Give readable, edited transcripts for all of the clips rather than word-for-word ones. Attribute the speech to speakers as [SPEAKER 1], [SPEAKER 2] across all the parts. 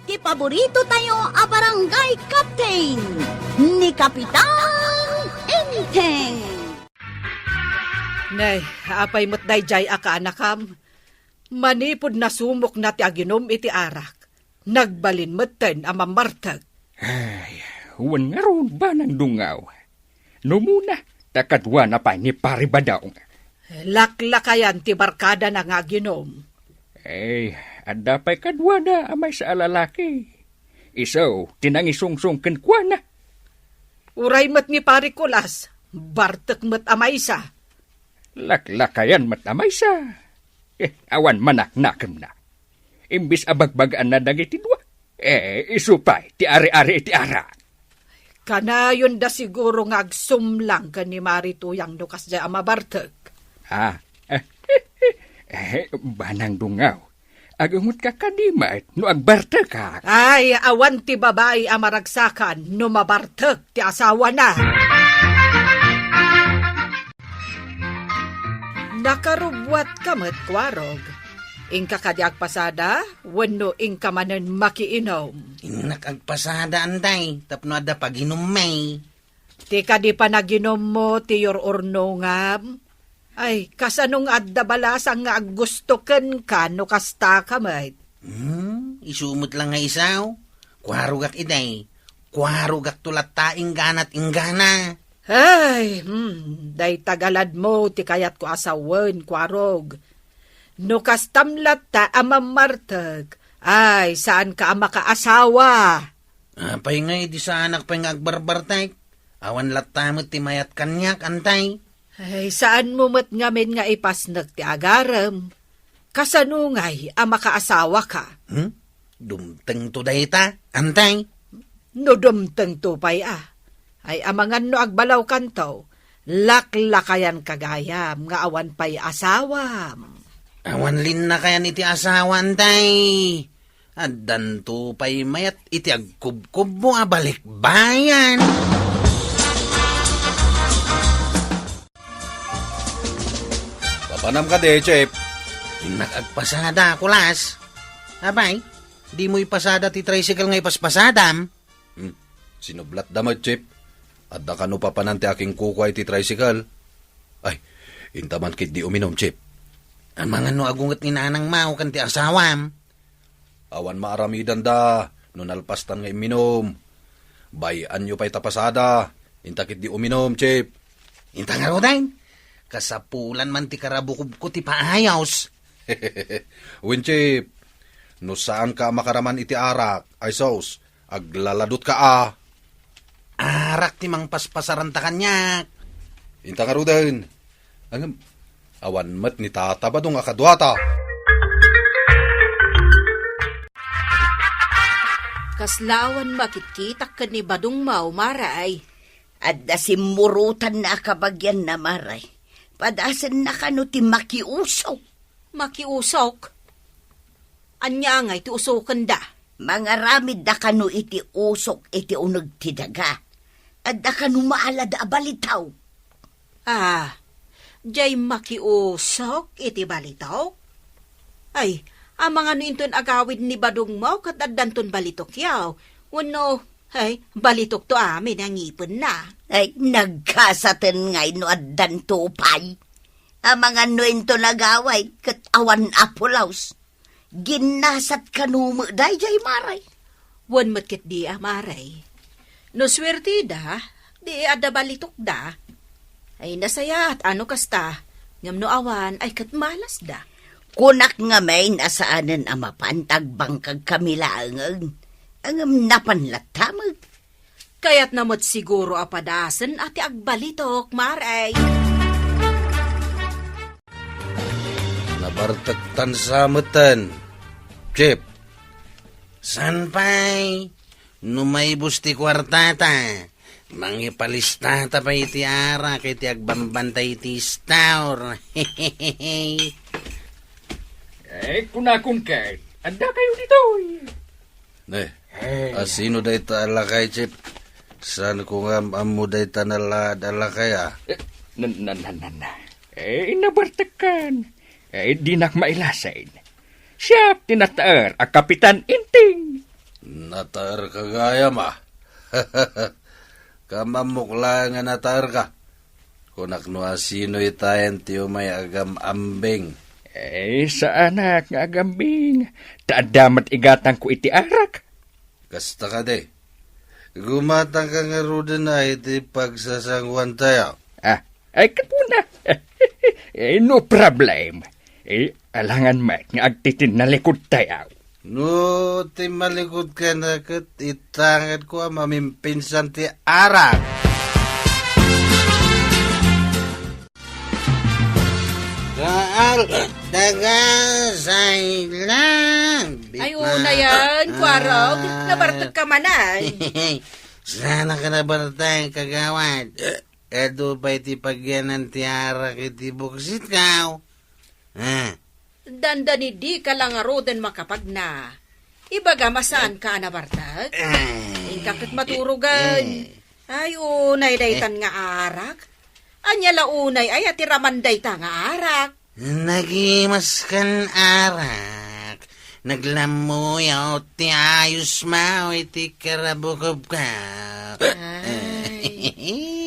[SPEAKER 1] ti paborito tayo a barangay captain ni Kapitan Enteng.
[SPEAKER 2] Nay, apay mo't dayjay aka anakam. Manipod na sumok na ti aginom iti arak. Nagbalin mo't ten amamartag.
[SPEAKER 3] Ay, huwan nga ron ba ng dungaw? No muna, takadwa na pa ni Paribadaong.
[SPEAKER 2] Laklakayan ti barkada na nga ginom.
[SPEAKER 3] Ay, ada pa'y kadwa na amay sa alalaki. Isaw, tinangisungsong kenkwa na.
[SPEAKER 2] Uray mo't ni Parikulas, bartek mo't amaysa.
[SPEAKER 3] Laklakayan matamay sa. Awan manak-nakem na. Imbis abagbagaan na nagitidwa. Isupay, ti ari-ari iti ara.
[SPEAKER 2] Kanayon da siguro nga agsumlang ka ni Marituyang nukas da amabartek.
[SPEAKER 3] Banang dungaw. Agungot ka kanima no agbartek ka.
[SPEAKER 2] Ay, awan ti babae amaragsakan no mabartek ti asawa na. Nakarubwat kamat kwarog. Ingka kadi agpasada, wano ingka manen makiinom.
[SPEAKER 4] Nakagpasada anday, tapno ada pag-inom may.
[SPEAKER 2] Ti kadi pa naginom mo ti yor ornongam. Ay, kasanong adda balasang nga gusto ken ka no kasta kamay.
[SPEAKER 4] Isumot lang nga isaw. Kwarugak iday. Kwarugak tulat taing ganat inggana.
[SPEAKER 2] Ay, day tagalad mo ti kayat ko asawen, kwarog. No kastamlat ta amamartag, ay saan ka makaasawa?
[SPEAKER 4] Apay nga di sa anak pa nga agbarbartay. Awan latamot ti mayat kanyak antay.
[SPEAKER 2] Ay saan mo mat ngamin nga ipasnag ti agaram? Kasanungay makaasawa ka?
[SPEAKER 4] Dumteng to dayta, antay.
[SPEAKER 2] No dumteng tupay ay amangan no agbalaw kanto, laklakayan kagayam nga awan pa'y asawam.
[SPEAKER 4] Awan lin na kaya iti asawa, antay. Addan to pa'y mayat iti agkubkub mo abalik bayan.
[SPEAKER 5] Papanam ka de, Chep.
[SPEAKER 4] Nagagpasada, kulas. Abay, di mo ipasada ti tricycle nga ipaspasadam.
[SPEAKER 5] Sinublat damay, Chep. Adda ka no papanan ti aking kukway ti tricycle. Ay, intaman kit di uminom, Chep.
[SPEAKER 4] Ang mga no agungat ni nanang mau kan ti asawam.
[SPEAKER 5] Awan maaramidan da, no nalpastan nga iminom. Bayan nyo pa'y tapasada. Intakit di uminom, Chep.
[SPEAKER 4] Intang nga dahin. Kasapulan man ti karabukub ko ti paayos.
[SPEAKER 5] Win, Chep. No saan ka makaraman iti arak, ay sos, aglaladot ka
[SPEAKER 4] Arak ti mang paspasaran ta kanyak.
[SPEAKER 5] Inta nga rudan. Awan mat ni tata ba dong akadwata?
[SPEAKER 2] Kaslawan makitkitak ka ni Badong Mau, maray.
[SPEAKER 1] Adda simurutan na kabagyan na maray. Padasan na kano ti makiusok.
[SPEAKER 2] Makiusok? Anya nga iti usokan da?
[SPEAKER 1] Mga ramid da kano iti usok iti unag ti daga. Adda kano maalad a balitaw.
[SPEAKER 2] Jay makiusok iti balitaw? Ay, ang mga nuinton agawid ni Badong Mau kat addanton balitok yaw. Wano, ay, balitok to amin ang ipon na.
[SPEAKER 1] Ay, nagkasaten ngay no addan tupay. Ang mga nuin to nagaway kat awan apulaws. Ginasat kanumo day jay maray.
[SPEAKER 2] Wan matkit di maray. No swerte da, di ada balitok da. Ay nasaya at ano kasta, ngam no awan ay kat malas da.
[SPEAKER 1] Kunak nga may nasaanan ang mapantag bangkag kamilaangag. Ang napanlatamag.
[SPEAKER 2] Kaya't namot siguro apadasan ati agbalitok, maray.
[SPEAKER 4] Nabartagtan sa matan. Chip. San pa'y? Numaybos ti kwartata. Mangipalistata pa iti ara kay ti agbambantay ti staur.
[SPEAKER 3] Kunakon kay. Anda kayo dito.
[SPEAKER 5] Sino day talakay, Chip? Saan ko nga amo day tanalakay,
[SPEAKER 3] Inabartakan. Di nak mailasain. Siya tinataar ang Kapitan Inting.
[SPEAKER 5] Natar ka gaya ma. Kamamukla nga natar ka. Kunak no asino itayan tiyo may agam ambing.
[SPEAKER 3] Sa anak nga agambing. Taadamat igatang ko iti arak.
[SPEAKER 5] Kasta ka de. Gumatang ka nga ruda na iti pagsasangwan tayo.
[SPEAKER 3] Ay kapuna. No problem. Alangan mat nga agtitin na likod tayo.
[SPEAKER 5] No, ti malikod ka na kat itangat ko ang mamimpinsan ti arak.
[SPEAKER 4] Dagal lang.
[SPEAKER 2] Ay, una yan, Kwarog. Nabartag ka manay.
[SPEAKER 4] Sana ka na bartay, kagawad. Edo pa iti pagyanan ti arak iti buksit kao.
[SPEAKER 2] Dandani di ka lang aroden makapagna. Ibaga masaan ka nabartag? Ingkakit maturugan. Ay, unay daytan nga arak. Anya launay ay atiraman dayta nga arak.
[SPEAKER 4] Nagimas kan arak. Naglamuyaw ti ayos mao iti karabukob ka.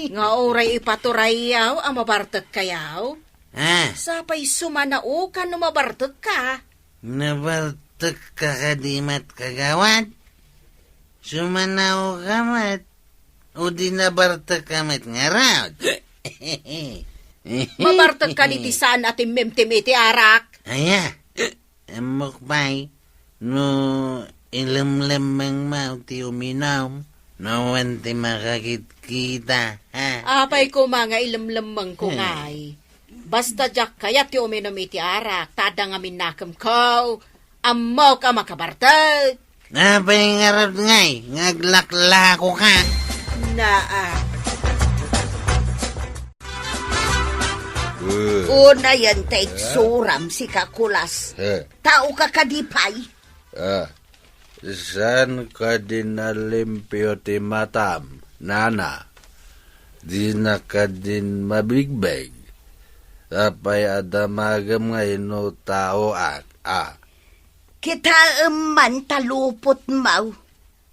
[SPEAKER 2] Nga oray ipaturayaw ang mabartag kayaw. Sapay sumanao ka no mabartag ka.
[SPEAKER 4] Nabartag ka kadimat kagawad. Sumanaw kamat. O di nabartag kamat nga raw.
[SPEAKER 2] Mabartag ka niti saan at imimtimiti arak.
[SPEAKER 4] Aya, mukbay, no ilamlamang mau ti uminom, no wanti makakit-kita, ha?
[SPEAKER 2] Apay ko mga ilamlamang ko ngay. Basta jak kaya ti uminom iti arak, tada nga minakam ko, amaw ka makabartag.
[SPEAKER 4] Apay ngarad ngay, ngaglaklako ka.
[SPEAKER 1] Una yan taik suram si Kakulas. Tao ka kadipay.
[SPEAKER 5] San ka dinalimpyo ti matam, nana? Di na ka din mabigbeg. Tapay adamagam nga ino tao
[SPEAKER 1] Kita man talupot mau.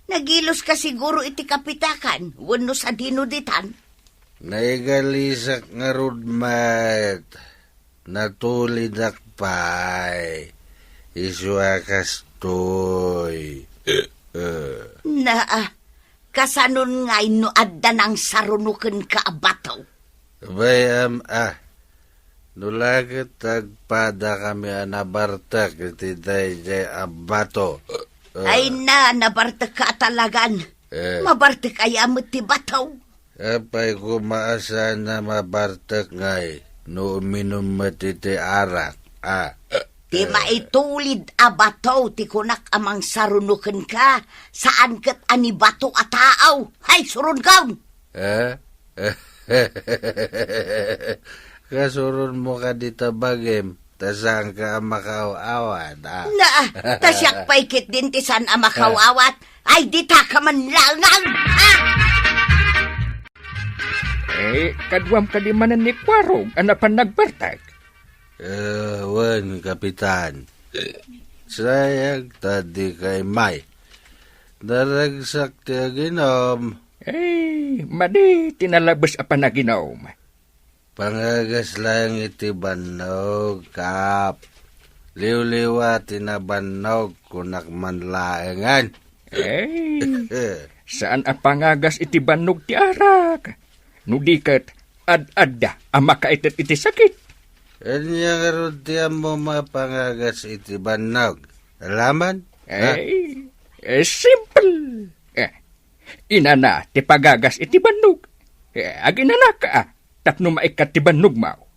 [SPEAKER 1] Nagilos ka siguro iti kapitakan. Wano sa dinuditan.
[SPEAKER 5] Naigalisak nga rudmat. Natulid akpay. Iswakas toy.
[SPEAKER 1] Kasanon nga ino adda ng sarunukan ka abataw.
[SPEAKER 5] Bayam nulagat tagpada kami nabartak iti dayjay abato.
[SPEAKER 1] Ay nabartak ka talagan. Mabartak ay amot ti bataw.
[SPEAKER 5] Apay kumaasa na mabartak ngay, no uminom matiti arak.
[SPEAKER 1] Di maitulid abataw ti kunak amang sarunukan ka. Saan kat ani bato a taaw? Hay, surun kaun!
[SPEAKER 5] Kasurun mo ka dita bagim, tasang ka makawawat.
[SPEAKER 1] Tasyak paikit din ti san a makawawat. Ay, di ta ka man langang!
[SPEAKER 3] Kadwam kadimanan ni Kwarog, anapan nagbartag.
[SPEAKER 5] Wan, kapitan. Sayag tadi kay May. Daragsak ti aginom.
[SPEAKER 3] Madi, tinalabas a panaginom.
[SPEAKER 5] Pangagas lang iti banog, kap. Liw-liwa tinabanog kunak manlaengan.
[SPEAKER 3] Saan a pangagas iti banog ti arak? Nudikat, ad-adda, ang makaitat iti sakit.
[SPEAKER 5] Anya karod ti mo mapangagas iti banog. Alaman?
[SPEAKER 3] Simple. Inana, ti pagagas iti banog. Aginana ka, tapno maikat ti banog mo.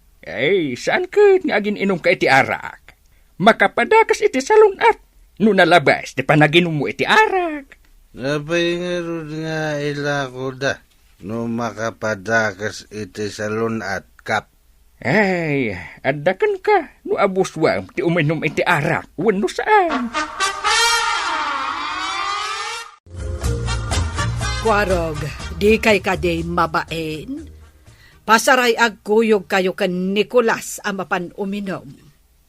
[SPEAKER 3] Saan ka nga agin inom ka iti arak? Makapadakas iti salunat. No nalabas, ti panaginom mo iti arak.
[SPEAKER 5] Napay nga ilako da. No makapadakas iti salon at kap.
[SPEAKER 3] Adakan ka. No abuswam, ti uminom iti arak. Wano saan?
[SPEAKER 6] Kwarog, di kay kaday mabaen. Pasaray agkuyog kayo kan Nicolas amapan uminom.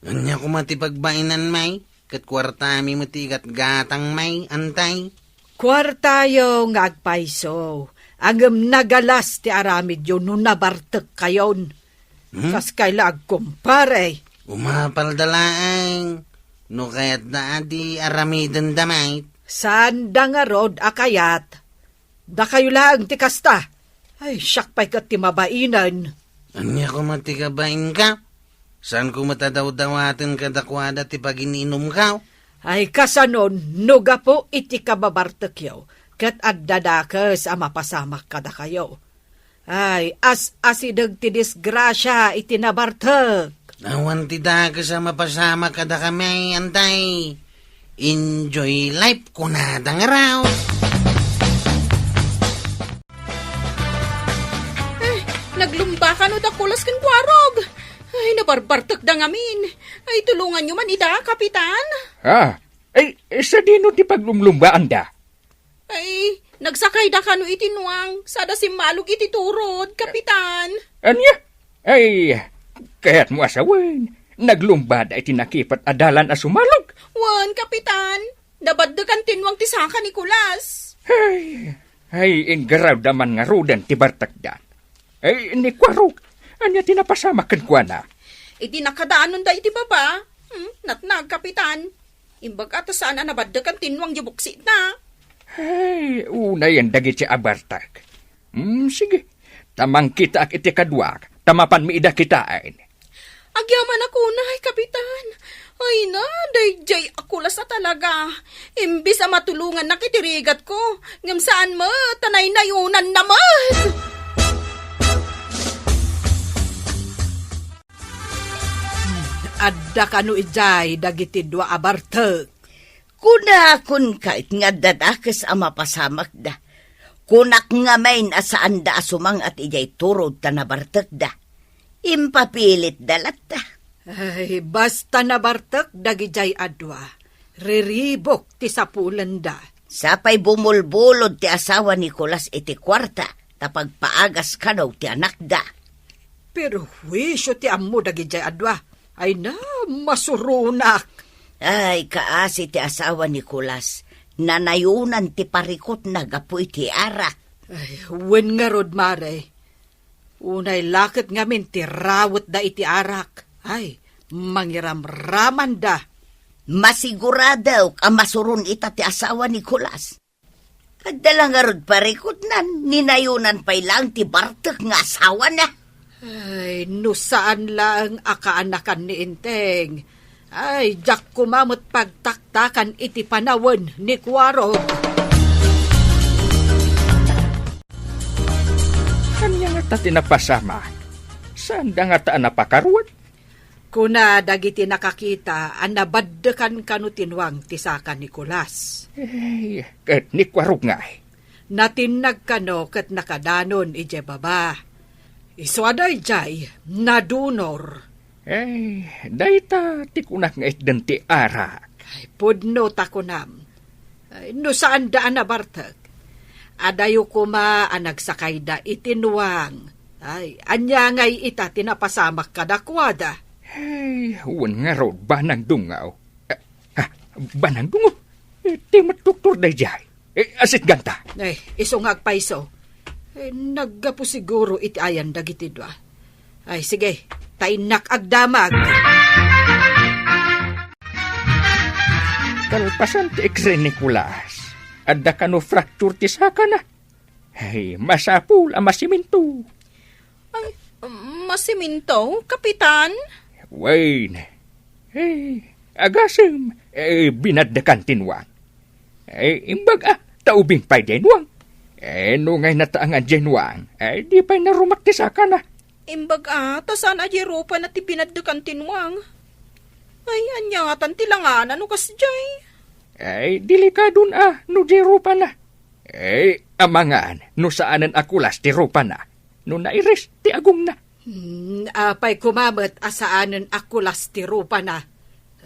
[SPEAKER 4] Anya ko matipagbaenan may, kat kwartami matigat gatang may, antay.
[SPEAKER 6] Kwartayo nga agpaiso. Angem nagalas ti aramid yun no nabartek kayon. Kas kaila agkumpare.
[SPEAKER 4] Umapaldalaang. No kaya't na adi aramidan damay.
[SPEAKER 6] Saan da nga rod akayat? Da kayo lang ti kasta. Ay, siyak pa'y kat ti mabainan.
[SPEAKER 4] Anya ko matikabain ka? Saan ko matadaw-dawatin kadakwada ti pag-ininom ka?
[SPEAKER 6] Ay, kasanon, nuga po iti kababartekyo. Kat addadakas a mapasamak kada kayo. Ay, as-asideg ti disgrasya iti nabartek.
[SPEAKER 4] Awan ti dagas sa mapasama kada kami, antay. Enjoy life ko na dangaraw.
[SPEAKER 2] Naglumba ka no da kulas kan kwarog. Ay, nabarbartak da ngamin. Ay, tulungan nyo man ida, kapitan.
[SPEAKER 3] Sa dino ti paglumlumbaan da?
[SPEAKER 2] Ay, nagsakay da ka no itinuang. Sada si malug iti turod, kapitan.
[SPEAKER 3] Anya? Ay, kaya't mo asawan. Naglumba da iti nakipat adalan a sumalog.
[SPEAKER 2] Wan, kapitan. Dabaddakan tinwang ti saka ni Kulas.
[SPEAKER 3] Ay, ingaraw daman nga rudan ti bartakdan. Ay, ni kwarog. Anya tinapasamakan kwa na.
[SPEAKER 2] Iti nakadaanon da iti baba. Natnag, kapitan. Imbag atasaan na nabaddakan tinwang jabuksit na.
[SPEAKER 3] Ay, una yan dagit si abartak. Sige, tamang kita ak iti kadwak, tamapan mi ida kitain.
[SPEAKER 2] Agyaman ako na, kapitan. Ay na, dayjay akulas na talaga. Imbis a matulungan na kitirigat ko. Ngam saan mo, tanay nayunan naman.
[SPEAKER 6] Adda kanu ijay dagiti dua abartek.
[SPEAKER 1] Kuna kun kait nga dadakas a mapasamak da. Kunak nga main asaan da asumang at ijay turod ta nabartek da. Impapilit dalat da.
[SPEAKER 6] Ay, basta nabartek dagijay adwa. Riribok ti sapulan da.
[SPEAKER 1] Sapay bumulbulod ti asawa ni Kulas iti kwarta tapag paagas kanaw ti anak da.
[SPEAKER 6] Pero wisyo ti ammo dagijay adwa. Ay na, masurunak.
[SPEAKER 1] Ay, kaasi ti asawa ni Kulas. Nanayunan ti parikot na gapoy ti arak.
[SPEAKER 6] Ay, wen nga rod mare. Unay lakit ngamin ti rawat da iti arak. Ay, mangiramraman da.
[SPEAKER 1] Masiguradaw ka masurun ita ti asawa ni Kulas. At dala nga rod parikot nan, ninayunan pa'y lang ti Bartek nga asawa na.
[SPEAKER 6] Ay, no saan lang akaanakan ni Inteng. Ay, jak kumamot pagtaktakan iti panawan ni Kwaro.
[SPEAKER 3] Kanya nga ta tinapasama. Saan da nga ta napakaruan?
[SPEAKER 6] Kuna dagiti nakakita, anabaddekan kanutinwang tisakan ni Kulas.
[SPEAKER 3] Ay, kat ni kwarog nga eh.
[SPEAKER 6] Natinag kano kat nakadanon ije baba. Iswaday jay, nadunor.
[SPEAKER 3] Ay, dayta tikunak nga itdan ti arak.
[SPEAKER 6] Ay, pudno takunam. Ay, no saan daan na bartag? Adayo kuma anagsakay da itinwang. Ay, anya ngay ita tinapasamak kadakwada.
[SPEAKER 3] Ay, huwan nga raw banang dungaw. Banang dungaw? Ti matuktor day jay. Asit ganta.
[SPEAKER 6] Ay, isungag paiso. Ay, naggapo siguro iti ayan dagiti dwa. Ay, sige, tainak agdamag.
[SPEAKER 3] Kalpasan ti ekre ni Kulas. Adda ka no fracture ti saka na. Ay, masapul ang masiminto.
[SPEAKER 2] Ay, masiminto, kapitan?
[SPEAKER 3] Wayne. Ay, agasem. Binaddakan tinwang. Ay, imbag taubing pa'y denwang. No ngay nataangan denwang. Ay, di pa'y narumak ti saka na.
[SPEAKER 2] Imbag tasan ajeropa na ti pinaddakan tinwang. Ay, anya nga tan tilanganan no kasjay.
[SPEAKER 3] Ay, delikado na, no di rupa na. Ay, amangaan, no saanan akulas ti rupa na. No nairis, ti agong na.
[SPEAKER 6] Apay kumamat asaanan akulas ti rupa na.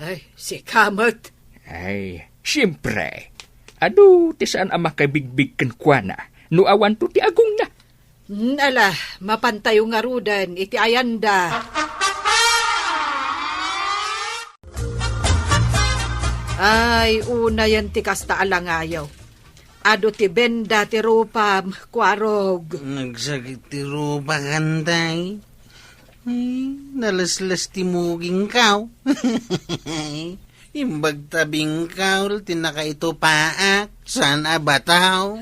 [SPEAKER 6] Ay, si kamat.
[SPEAKER 3] Ay, siyempre. Ado, ti saan ang makabigbig kan kwa na. No awan to ti agong na.
[SPEAKER 6] Ala, mapantayo nga rudan, iti ayanda. Ay, una yan ti kasta alangayaw. Ado ti benda ti rupam, kwarog.
[SPEAKER 4] Nagsakit ti rupa kanday. Ay, nalaslas ti muging kaw. Imbag tabing kaw, tinaka ito paak. Saan abataw?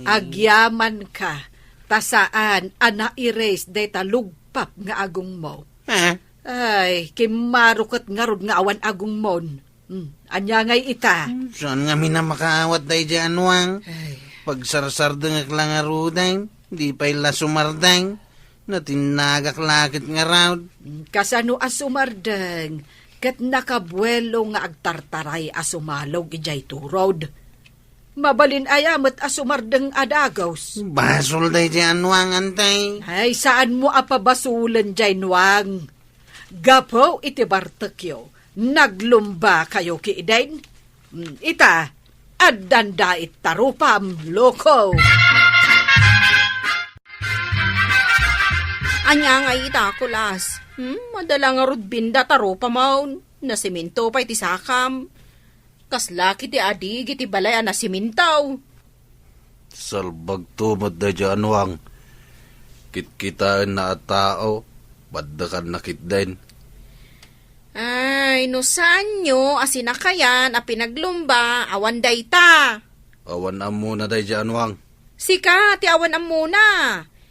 [SPEAKER 6] Agyaman ka, tasaan ana erase data lugpap nga agong mo.
[SPEAKER 4] Ha?
[SPEAKER 6] Ay, kimarukot nga rod nga awan agong mon. Anya ngay ita.
[SPEAKER 4] Saan nga minamakaawat day dyan, Wang? Pagsarsardang lang nga ruday, di pa ila sumardang. Natinagak lakit nga raw.
[SPEAKER 6] Kasano asumardeng, kat nakabuelo nga agtartaray asumalog ijay turod. Mabalin ayamat asumardeng adagos.
[SPEAKER 4] Basol day dyan, Wang, antay.
[SPEAKER 6] Ay, saan mo apabasulan jay nuwang? Gapo iti bartekyo, naglumba kayo kiidain? Ita, addanda tarupam, loko.
[SPEAKER 2] Anya nga ita kulas. Madala nga rod binda taro pa maun. Nasimento pa iti sakam. Kaslaki ti adig iti balay na simintaw.
[SPEAKER 5] Salbag tumod da dyan, Wang. Kitkitaan na tao, baddakan na kitdain.
[SPEAKER 2] Ay, no saan nyo, asinakayan, a pinaglumba, awan day ta.
[SPEAKER 5] Awan am muna da dyan, Wang.
[SPEAKER 2] Sika, ti awan am muna.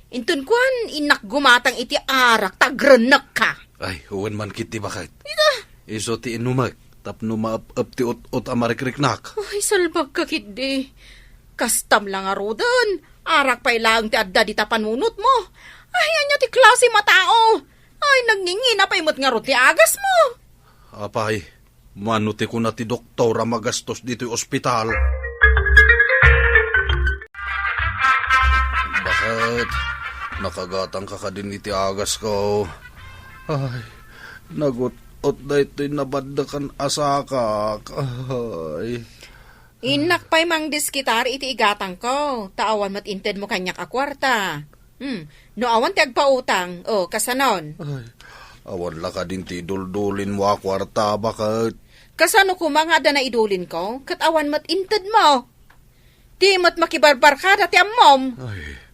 [SPEAKER 2] Intun kwan, inak gumatang iti arak, tagranak ka.
[SPEAKER 5] Ay, huwan man kiti bakit. Iso ti inumak, tapno maap ti ut amarikriknak.
[SPEAKER 2] Ay, salbag ka kidi. Kastam lang aro doon. Arak pa ilang ti adda di tapanunot mo. Ay, anya ti klase matao. Ay, nagningi na pa imot nga ro ti agas mo.
[SPEAKER 5] Apay, manuti ko na ti doktor magastos dito yung ospital. Bakit? Nakagatang ka din iti agas ko. Ay, nagut-ot na ito'y nabadakan asakak. Ay.
[SPEAKER 2] Inak pa'y mang diskitar iti igatang ko. Taawan mat inted mo kanyak akwarta. No awan ti agpautang. O, kasanon.
[SPEAKER 5] Ay, awan la ka din ti duldulin mo akwarta, bakit?
[SPEAKER 2] Kasano ko mga da na idulin ko? Kat awan mat inted mo. Di mat makibarbar ka dati amom.
[SPEAKER 5] Ay,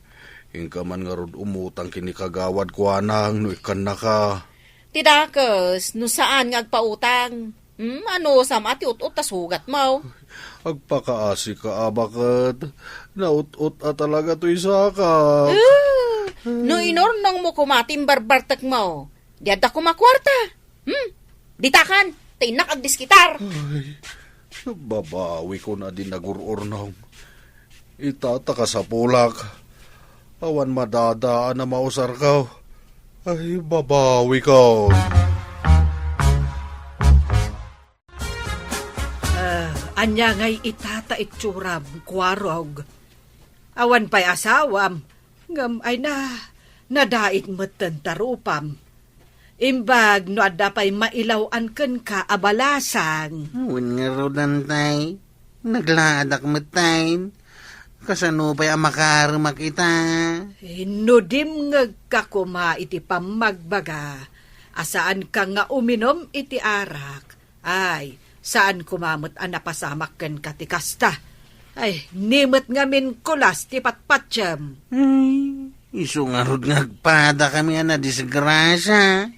[SPEAKER 5] ingka man nga rod umutang kinikagawad ko anang, no ikan na ka.
[SPEAKER 2] Tidakes, no saan nga agpautang? Ano, sama ti ut-ut tas hugat mo.
[SPEAKER 5] Agpakaasi ka, bakit? Naut-ut talaga to'y saka.
[SPEAKER 2] No inornong mo kumatim barbartak mo. Diada kumakwarta. Ditakan, tinak agdiskitar.
[SPEAKER 5] Ay, babawi ko na din nagururnong. Itataka sa pulak. Awan madadaan na mausar ka. Ay, babawi ka.
[SPEAKER 6] Anya ngay itata itsuram, kwarog. Awan pa'y asawam, ngam ay nadait matan tarupam. Imbag no adda pa'y mailawan ken ka abalasang.
[SPEAKER 4] Awan nga raw dantay. Naglaadak matain. Kasano pa'y amakarumak ita.
[SPEAKER 6] No dim ngagkakuma iti pamagbaga. Asaan ka nga uminom iti arak. Ay, saan kumamot ang napasamak ken katikasta. Ay, nimot nga min kulas ti patpatsyam.
[SPEAKER 4] Ay, iso nga rod ngagpada kami na disgrasya.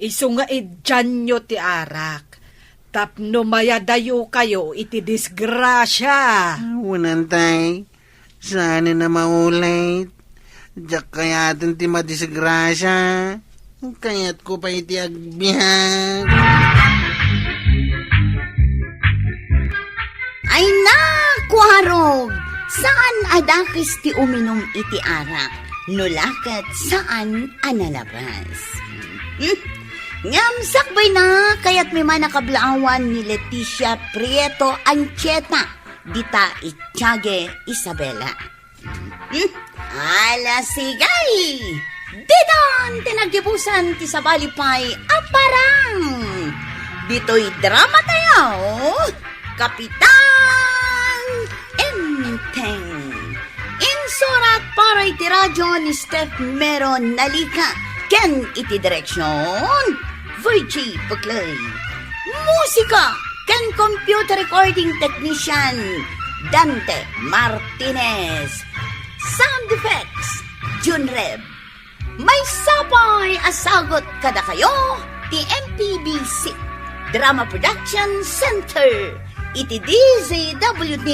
[SPEAKER 6] Iso nga idyan nyo ti arak. Tapno mayadayo kayo iti disgrasya.
[SPEAKER 4] Wanantay, sana na maulit. Diyak kayatin ti madisgrasya. Kayat ko pa iti agbihan.
[SPEAKER 1] Ay na, kwarog! Saan adakis ti uminom iti arak? Nulakat saan analabas? Ngam sakbay na, kaya't may manakablaawan ni Leticia Prieto Anchieta, dita Itiage Isabela. Ala sigay! Didon, tinagibusan ti sabalipay aparang! Dito'y drama tayo, Kapitan Enteng. Insurat para iti radyo ni Steph Meron Nalika, ken iti direksyon Virgie Buklay. Musika ken computer recording technician Dante Martinez. Sound effects, Junreb. May sabay asagot kada kayo, ti MPBC Drama Production Center. Iti DZWD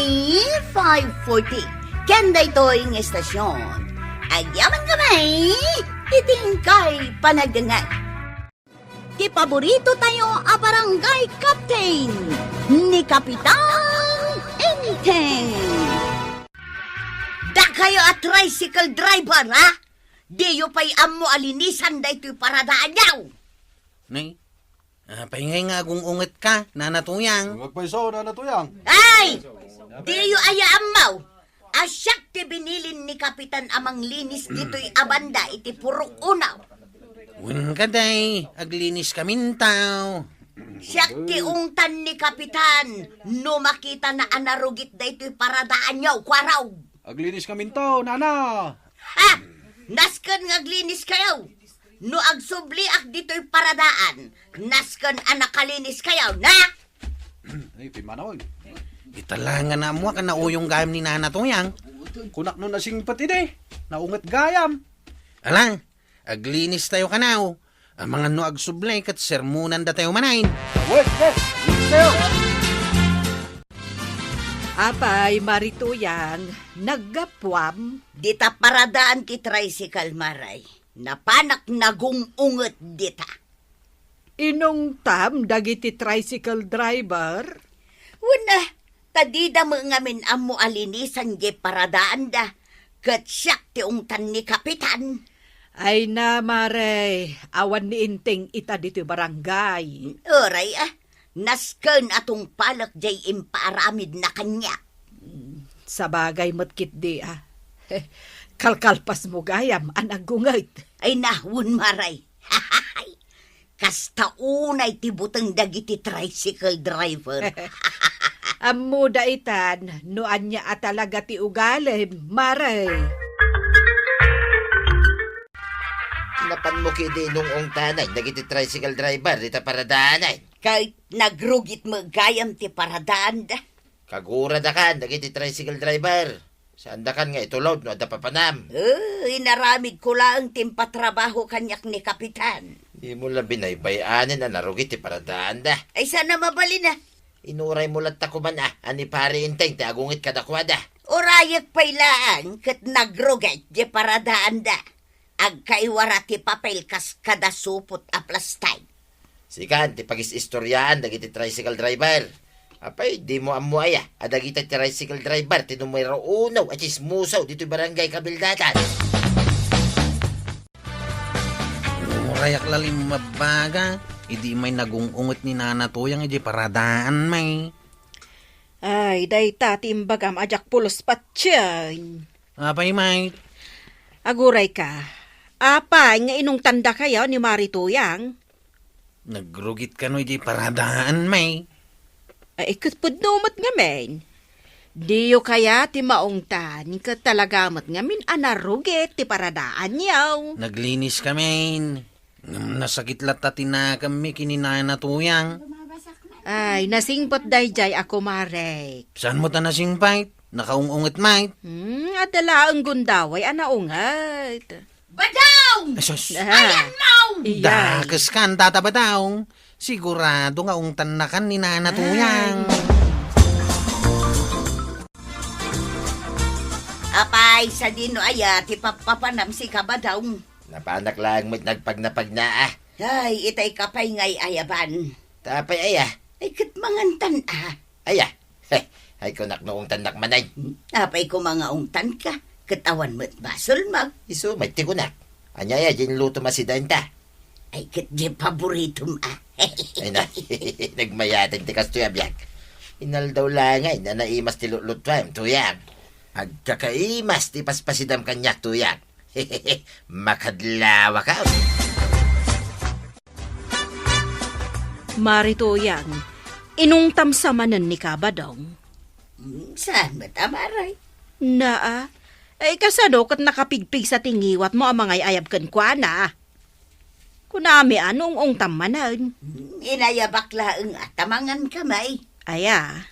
[SPEAKER 1] 540. Kenda ito'y ng estasyon. Agyaman kamay, itingkay panagdangay. Ti paborito tayo a barangay captain ni Kapitan Enteng. Da kayo a tricycle driver, ha? Diyo pa'y amo alinisan da ito'y paradaan yaw.
[SPEAKER 4] Nay, pahingay nga kung unget ka, nanatuyang.
[SPEAKER 5] Magpaiso na natuyang.
[SPEAKER 1] Ay! Diyo aya amaw. Asyak ti binilin ni Kapitan amang linis dito'y abanda iti purok unaw.
[SPEAKER 4] Win ka day, aglinis kamintaw.
[SPEAKER 1] Siyak ti ungtan ni Kapitan, no makita na anarugit da ito'y paradaan yaw, kwaraw.
[SPEAKER 5] Aglinis kami to, nana.
[SPEAKER 1] Ha! Nasken nga glinis kayaw. No agsubli ak dito'y paradaan, nasken anakalinis kayaw, na?
[SPEAKER 5] Ay, pimanaw.
[SPEAKER 4] Italangan na mo ka na uyong gayam ni nanatuyang.
[SPEAKER 5] Kunak no nasing patide. Naungat gayam.
[SPEAKER 4] Alang, aglinis tayo kanaw. Ang mga no agsublay kat sermunan da tayo manain.
[SPEAKER 5] Wait, tayo.
[SPEAKER 6] Apay, Marituyang, naggapwam.
[SPEAKER 1] Dita paradaan ti tricycle, Maray. Napanak nagungungot dita.
[SPEAKER 6] Inong tam, dagiti tricycle driver.
[SPEAKER 1] Una, tadida mo ngamin amo alinisan di paradaan da. Kat siyak ti ungtan ni Kapitan.
[SPEAKER 6] Ay na, Mare, awan ni Inteng ita dito barangay.
[SPEAKER 1] Oray nasken atong palak jay impaaramid na kanya.
[SPEAKER 6] Sa bagay matkit di Kalkalpas mo gayam, anagungayt.
[SPEAKER 1] Ay nahun, Maray. Kasta unay ti butang dagiti tricycle driver.
[SPEAKER 6] Amuda itan, noan niya atalaga ti ugalim, Mare.
[SPEAKER 7] Napan mo kidi nung ungtanay, nagiti tricycle driver, dita paradanay.
[SPEAKER 1] Kahit nagrugit mo gayam ti paradaan da.
[SPEAKER 7] Kagura da kan, nagiti tricycle driver. Saan da kan nga itulod, no da papanam.
[SPEAKER 1] Inaramid ko lang timpatrabaho kanyak ni Kapitan.
[SPEAKER 7] Di mo lang binaybayanin na narugit ti paradaan da.
[SPEAKER 1] Ay sana mabali na.
[SPEAKER 7] Inuray mo lang takuman ani pare Inteng, ti agungit kadakwada.
[SPEAKER 1] Urayak pailaan kat nagrugit di paradaan da. Agkaiwara ti papel kas kada supot a plastay.
[SPEAKER 7] Sikan, ti pagis-istoryaan, nagiti tricycle driver. Apay, di mo amuaya, adagita ti tricycle driver, ti numero 1, at ismusaw, dito'y barangay Kabildatan.
[SPEAKER 4] Rayak lalim mabaga. Idi may nagungungot ni nanatuyang iji paradaan may.
[SPEAKER 2] Ay, day tatimbagam ajak pulos patyan.
[SPEAKER 4] Apay may.
[SPEAKER 2] Aguray ka. Apay, nga inong tanda kayo ni Marituyang.
[SPEAKER 4] Nagrugit ka no iji paradaan may.
[SPEAKER 2] Ay, ikutpudnumat nga men. Diyo kaya ti maungtan, ka talagamat nga min anarugit ti paradaan yaw.
[SPEAKER 4] Naglinis kami. Nasakit lata tina kami kininanatuyang.
[SPEAKER 2] Ay, nasingpot dayjay ako, Marek.
[SPEAKER 4] Saan mo ta nasingpait? Nakaungungot may.
[SPEAKER 2] Adala ang gundaway, anaungat.
[SPEAKER 1] Badaw!
[SPEAKER 4] Asos.
[SPEAKER 1] Ayan mau!
[SPEAKER 4] Dakas kan tatabadaw. Sigurado nga ungtan na kan ni nanatuyang.
[SPEAKER 1] Apay, sa dino aya, ti papapanam si Kabadaw.
[SPEAKER 7] Napanak lang mo't nagpagnapag na
[SPEAKER 1] Ay, itay kapay ngay ayaban.
[SPEAKER 7] Tapay aya,
[SPEAKER 1] Ay, kat mangantan
[SPEAKER 7] aya. Ay kunak noong tanak manay.
[SPEAKER 1] Apay ko mga ungtan ka, katawan mo't basol mag.
[SPEAKER 7] Iso, may tikunak. Anyaya, luto masidain ta.
[SPEAKER 1] Ay, kat di paboritum
[SPEAKER 7] Ay na, nagmayatag ti kas tuyabyak. Inal daw langay na naimas ti lulutwam tuyab. Agkakaimas ti paspasidam kanyak tuyab. Makadlawa ka.
[SPEAKER 2] Marituyang, inong tamsamanan ni Kabadong.
[SPEAKER 1] Saan ba tamaray?
[SPEAKER 2] Naa, ay kasano kat nakapigpig sa tingiwat mo ang mga ayab kan kwa na. Kunami anong tamanan.
[SPEAKER 1] Inayabak laeng atamangan kamay.
[SPEAKER 2] Aya,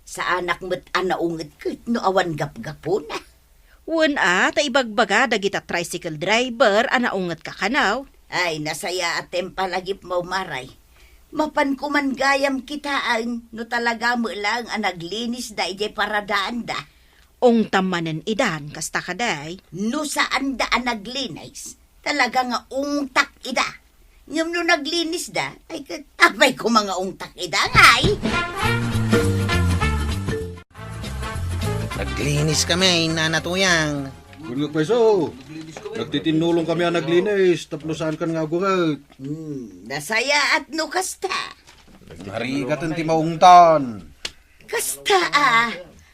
[SPEAKER 1] Sa anak mo't anaunget kit no awan gap-gapo na.
[SPEAKER 2] Wen ta ibagbaga dagita tricycle driver anaunget ka kanaw.
[SPEAKER 1] Ay, nasaya atem palagip mo maray. Mapan ko man gayam kitaan no talaga mo lang ang naglinis da ije paradaan da.
[SPEAKER 2] Ong tamanen idan kasta kaday.
[SPEAKER 1] No saan da ang naglinis, talaga nga ungtak ida. Ngam no naglinis da, ay apay ko mga ungtak ida ngay.
[SPEAKER 4] Naglinis kami, nanatuyang.
[SPEAKER 5] Gulog pa iso. Nagtitinulong kami ang naglinis. Taplosan kan nga gugat.
[SPEAKER 1] Nasaya at no kasta.
[SPEAKER 5] Harigat ang timaungtan.
[SPEAKER 1] Kasta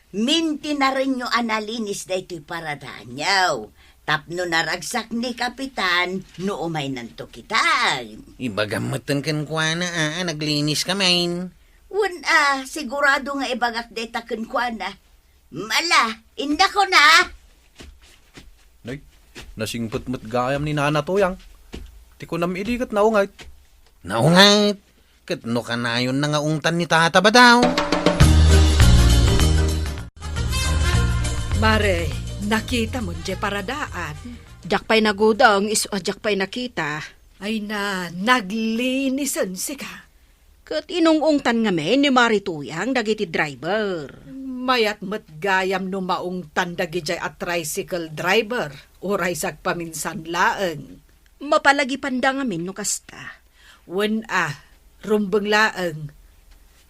[SPEAKER 1] minti na rin nyo analinis da ito'y paradaan yaw. Tapno naragsak ni Kapitan no umay nanto kitan.
[SPEAKER 4] Ibagamatan kan kwa na, naglinis kami.
[SPEAKER 1] Wan sigurado nga ibagak deta kun kwa na. Mala, inda ko na.
[SPEAKER 5] Nay, nasingput-mut gayam ni Nana Tuyang. Ti ko nam idikat naungay.
[SPEAKER 4] Naungay, katno ka na yun na nga ungtan ni tata ba daw?
[SPEAKER 6] Mare, nakita mo dyan paradaan.
[SPEAKER 2] Jakpay nagudang iso jakpay nakita.
[SPEAKER 6] Ay na, naglinisan si ka.
[SPEAKER 2] Kat inungungtan nga men ni Marituyang dagiti driver.
[SPEAKER 6] Mayat matgayam no maong tandagi jay at tricycle driver. Uray sag paminsan laeng.
[SPEAKER 2] Mapalagi panda nga men no kasta.
[SPEAKER 6] Wen rumbeng laeng.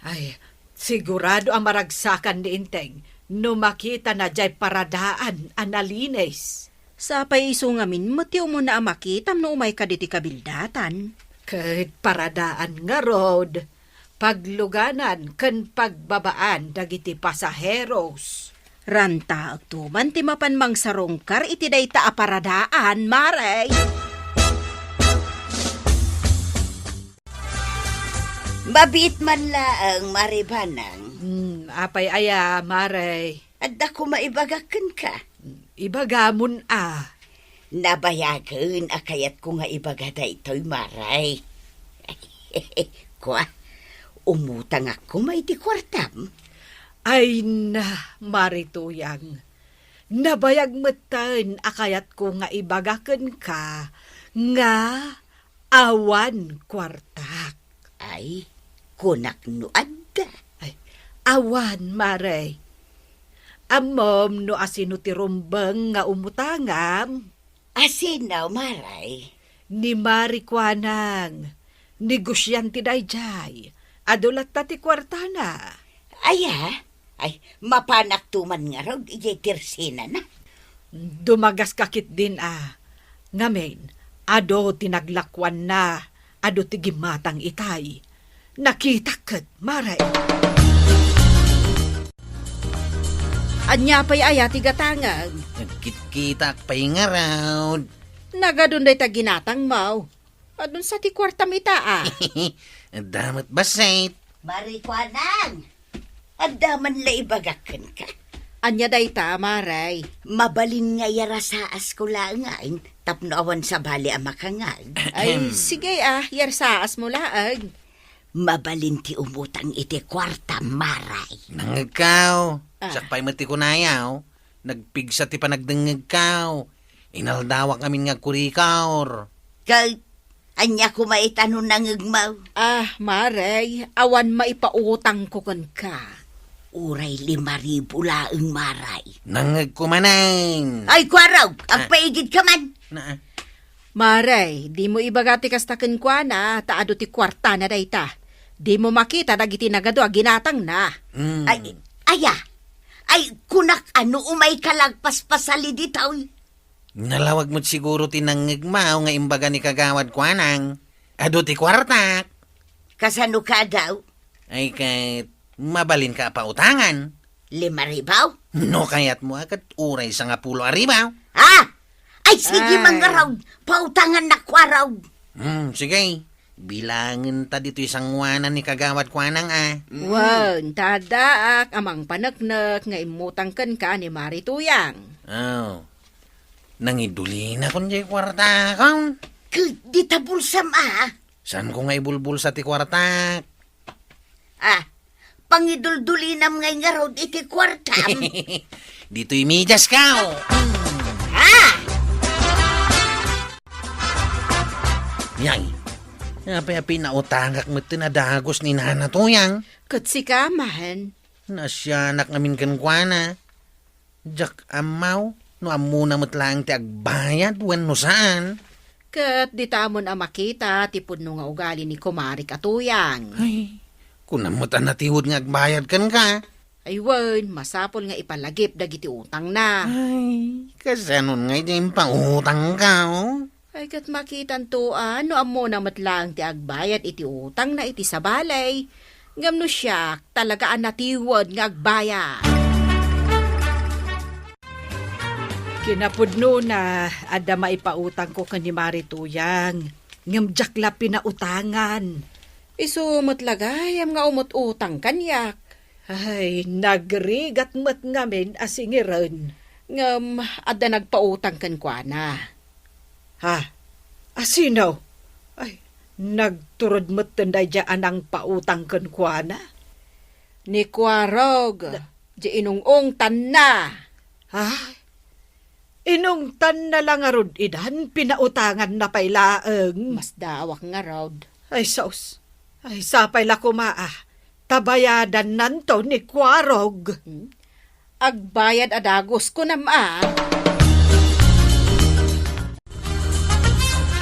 [SPEAKER 6] Ay, sigurado ang maragsakan ni Inteng no makita na jay paradaan analinis.
[SPEAKER 2] Sa paiso nga min, matiw mo na makitam no umay kaditi kabildatan.
[SPEAKER 6] Kahit paradaan nga road, pagluganan ken pagbabaan dagiti pasaheros.
[SPEAKER 2] Ranta agtuman ti mapan mang sarongkar iti dayta a paradaan, maray.
[SPEAKER 1] Mabit man laang maribanang.
[SPEAKER 6] Apay aya, maray.
[SPEAKER 1] At ako maibagakan ka.
[SPEAKER 6] Ibagamon
[SPEAKER 1] Nabayagan akayat ko nga ibagada ito'y maray. Kwa, umutang ako may di kwartam.
[SPEAKER 6] Ay na, Marituyang. Nabayag matan akayat ko nga ibagakan ka nga awan kwartak.
[SPEAKER 1] Ay, kunak nuad.
[SPEAKER 6] Ay, awan, maray. Amom no asino ti rumbeng nga umutangam.
[SPEAKER 1] Asinaw, maray.
[SPEAKER 6] Ni Marikwanang, negosyante dayjay, adulat ta ti kwartana.
[SPEAKER 1] Ay, mapanak tuman nga raw, ijay tirsina na.
[SPEAKER 6] Dumagas kakit din Ngamen, ado tinaglakwan na, ado ti gimatang itay. Nakita kat, maray.
[SPEAKER 2] Anya pa'y ayati gatangag.
[SPEAKER 4] Nagkit-kita pa'y nga raw.
[SPEAKER 2] Nagadun day ta ginatang mau. Adun sa ti kwartam ita
[SPEAKER 4] Damat basait.
[SPEAKER 1] Marikwanang, adaman la ibagakan ka.
[SPEAKER 2] Anya day ta, maray.
[SPEAKER 1] Mabalin nga yarasaas ko lang ngayon, tapno awan sa bali ang makangag.
[SPEAKER 2] Ay, sige yarsaas mo laag.
[SPEAKER 1] Mabalin ti umutang iti kwarta, maray.
[SPEAKER 4] Nangagkaw. Sakpay mati ko nayaw. Nagpigsa ti panagdangagkaw. Inaldawak amin nga kurikaor.
[SPEAKER 1] Kag, anya ko maitanong nangagmaw.
[SPEAKER 2] Maray, awan maipautang ko kan ka.
[SPEAKER 1] Uray 5,000 laeng maray.
[SPEAKER 4] Nangagkumanan.
[SPEAKER 1] Ay, kwaraw, ang paigid ka man.
[SPEAKER 2] Maray, di mo ibagati kastaken kwa na, taado ti kwarta na dayta. Di mo makita dagiti nagado ginatang na.
[SPEAKER 1] Ay, kunak ano umay kalagpas-pasali ditaw.
[SPEAKER 4] Nalawag mo't siguro tinangagmaw nga imbaga ni kagawad kwanang. Ado ti kwartak.
[SPEAKER 1] Kasano ka daw?
[SPEAKER 4] Ay kahit mabalin ka pa utangan.
[SPEAKER 1] 5,000?
[SPEAKER 4] No kayat mo agad uray sa nga 10 aribaw.
[SPEAKER 1] Ay, sige mga raw. Pautangan na kwaraw.
[SPEAKER 4] Sige. Bilangin ta dito isang wanan ni kagawad kwanang
[SPEAKER 2] Wan, tadaak amang panagnak nga imutang kan ka ni Marituyang.
[SPEAKER 4] Nangiduli na kun jay kwarta kong.
[SPEAKER 1] Di tabulsam
[SPEAKER 4] Saan ko nga ibulbul sa ti kwartak?
[SPEAKER 1] pangiduldulinam ngay nga road iti kwartam.
[SPEAKER 4] Dito'y midas ka.
[SPEAKER 1] Ha?
[SPEAKER 4] Yay. Api-api na utangak mo tinadagos ni Nana Tuyang.
[SPEAKER 2] Kat si kamahan.
[SPEAKER 4] Nasyanak namin kankwana. Jak amaw. No amuna mo't lang ti agbayad. Wen no saan.
[SPEAKER 2] Kat di tamon ang makita tipod no nga ugali ni Kumari Katuyang.
[SPEAKER 4] Ay, kunamot ang natihod nga agbayad kan ka.
[SPEAKER 2] Ay wen, masapol nga ipalagip dagiti utang na.
[SPEAKER 4] Ay, kasanon nga yung pangutang ka, oh.
[SPEAKER 2] Ay kat makitan to no amo na matlang ti agbayad iti utang na iti sa balay. Ngam no siya, talaga ang natiwad nga agbayad.
[SPEAKER 6] Kinapudno na ada maipautang ko kan ni Marituyang. Ngam jakla pinautangan.
[SPEAKER 2] Iso matlagayam nga umut-utang kanyak.
[SPEAKER 6] Ay, nagrigat mat ngamin asingiran.
[SPEAKER 2] Ngam ada nagpautang kan kwa na.
[SPEAKER 6] Ha? Asinaw? Ay, nagturod mat tanday dyan ang pautang kan kwa na.
[SPEAKER 2] Ni Kwarog, di inungong tan na.
[SPEAKER 6] Ha? Inungtan na lang arod idan, pinautangan na pailaeng.
[SPEAKER 2] Mas dawak nga rod.
[SPEAKER 6] Ay, sos. Ay, sapay la kumaa. Tabayadan nanto ni Kwarog.
[SPEAKER 2] Agbayad adagos ko naman.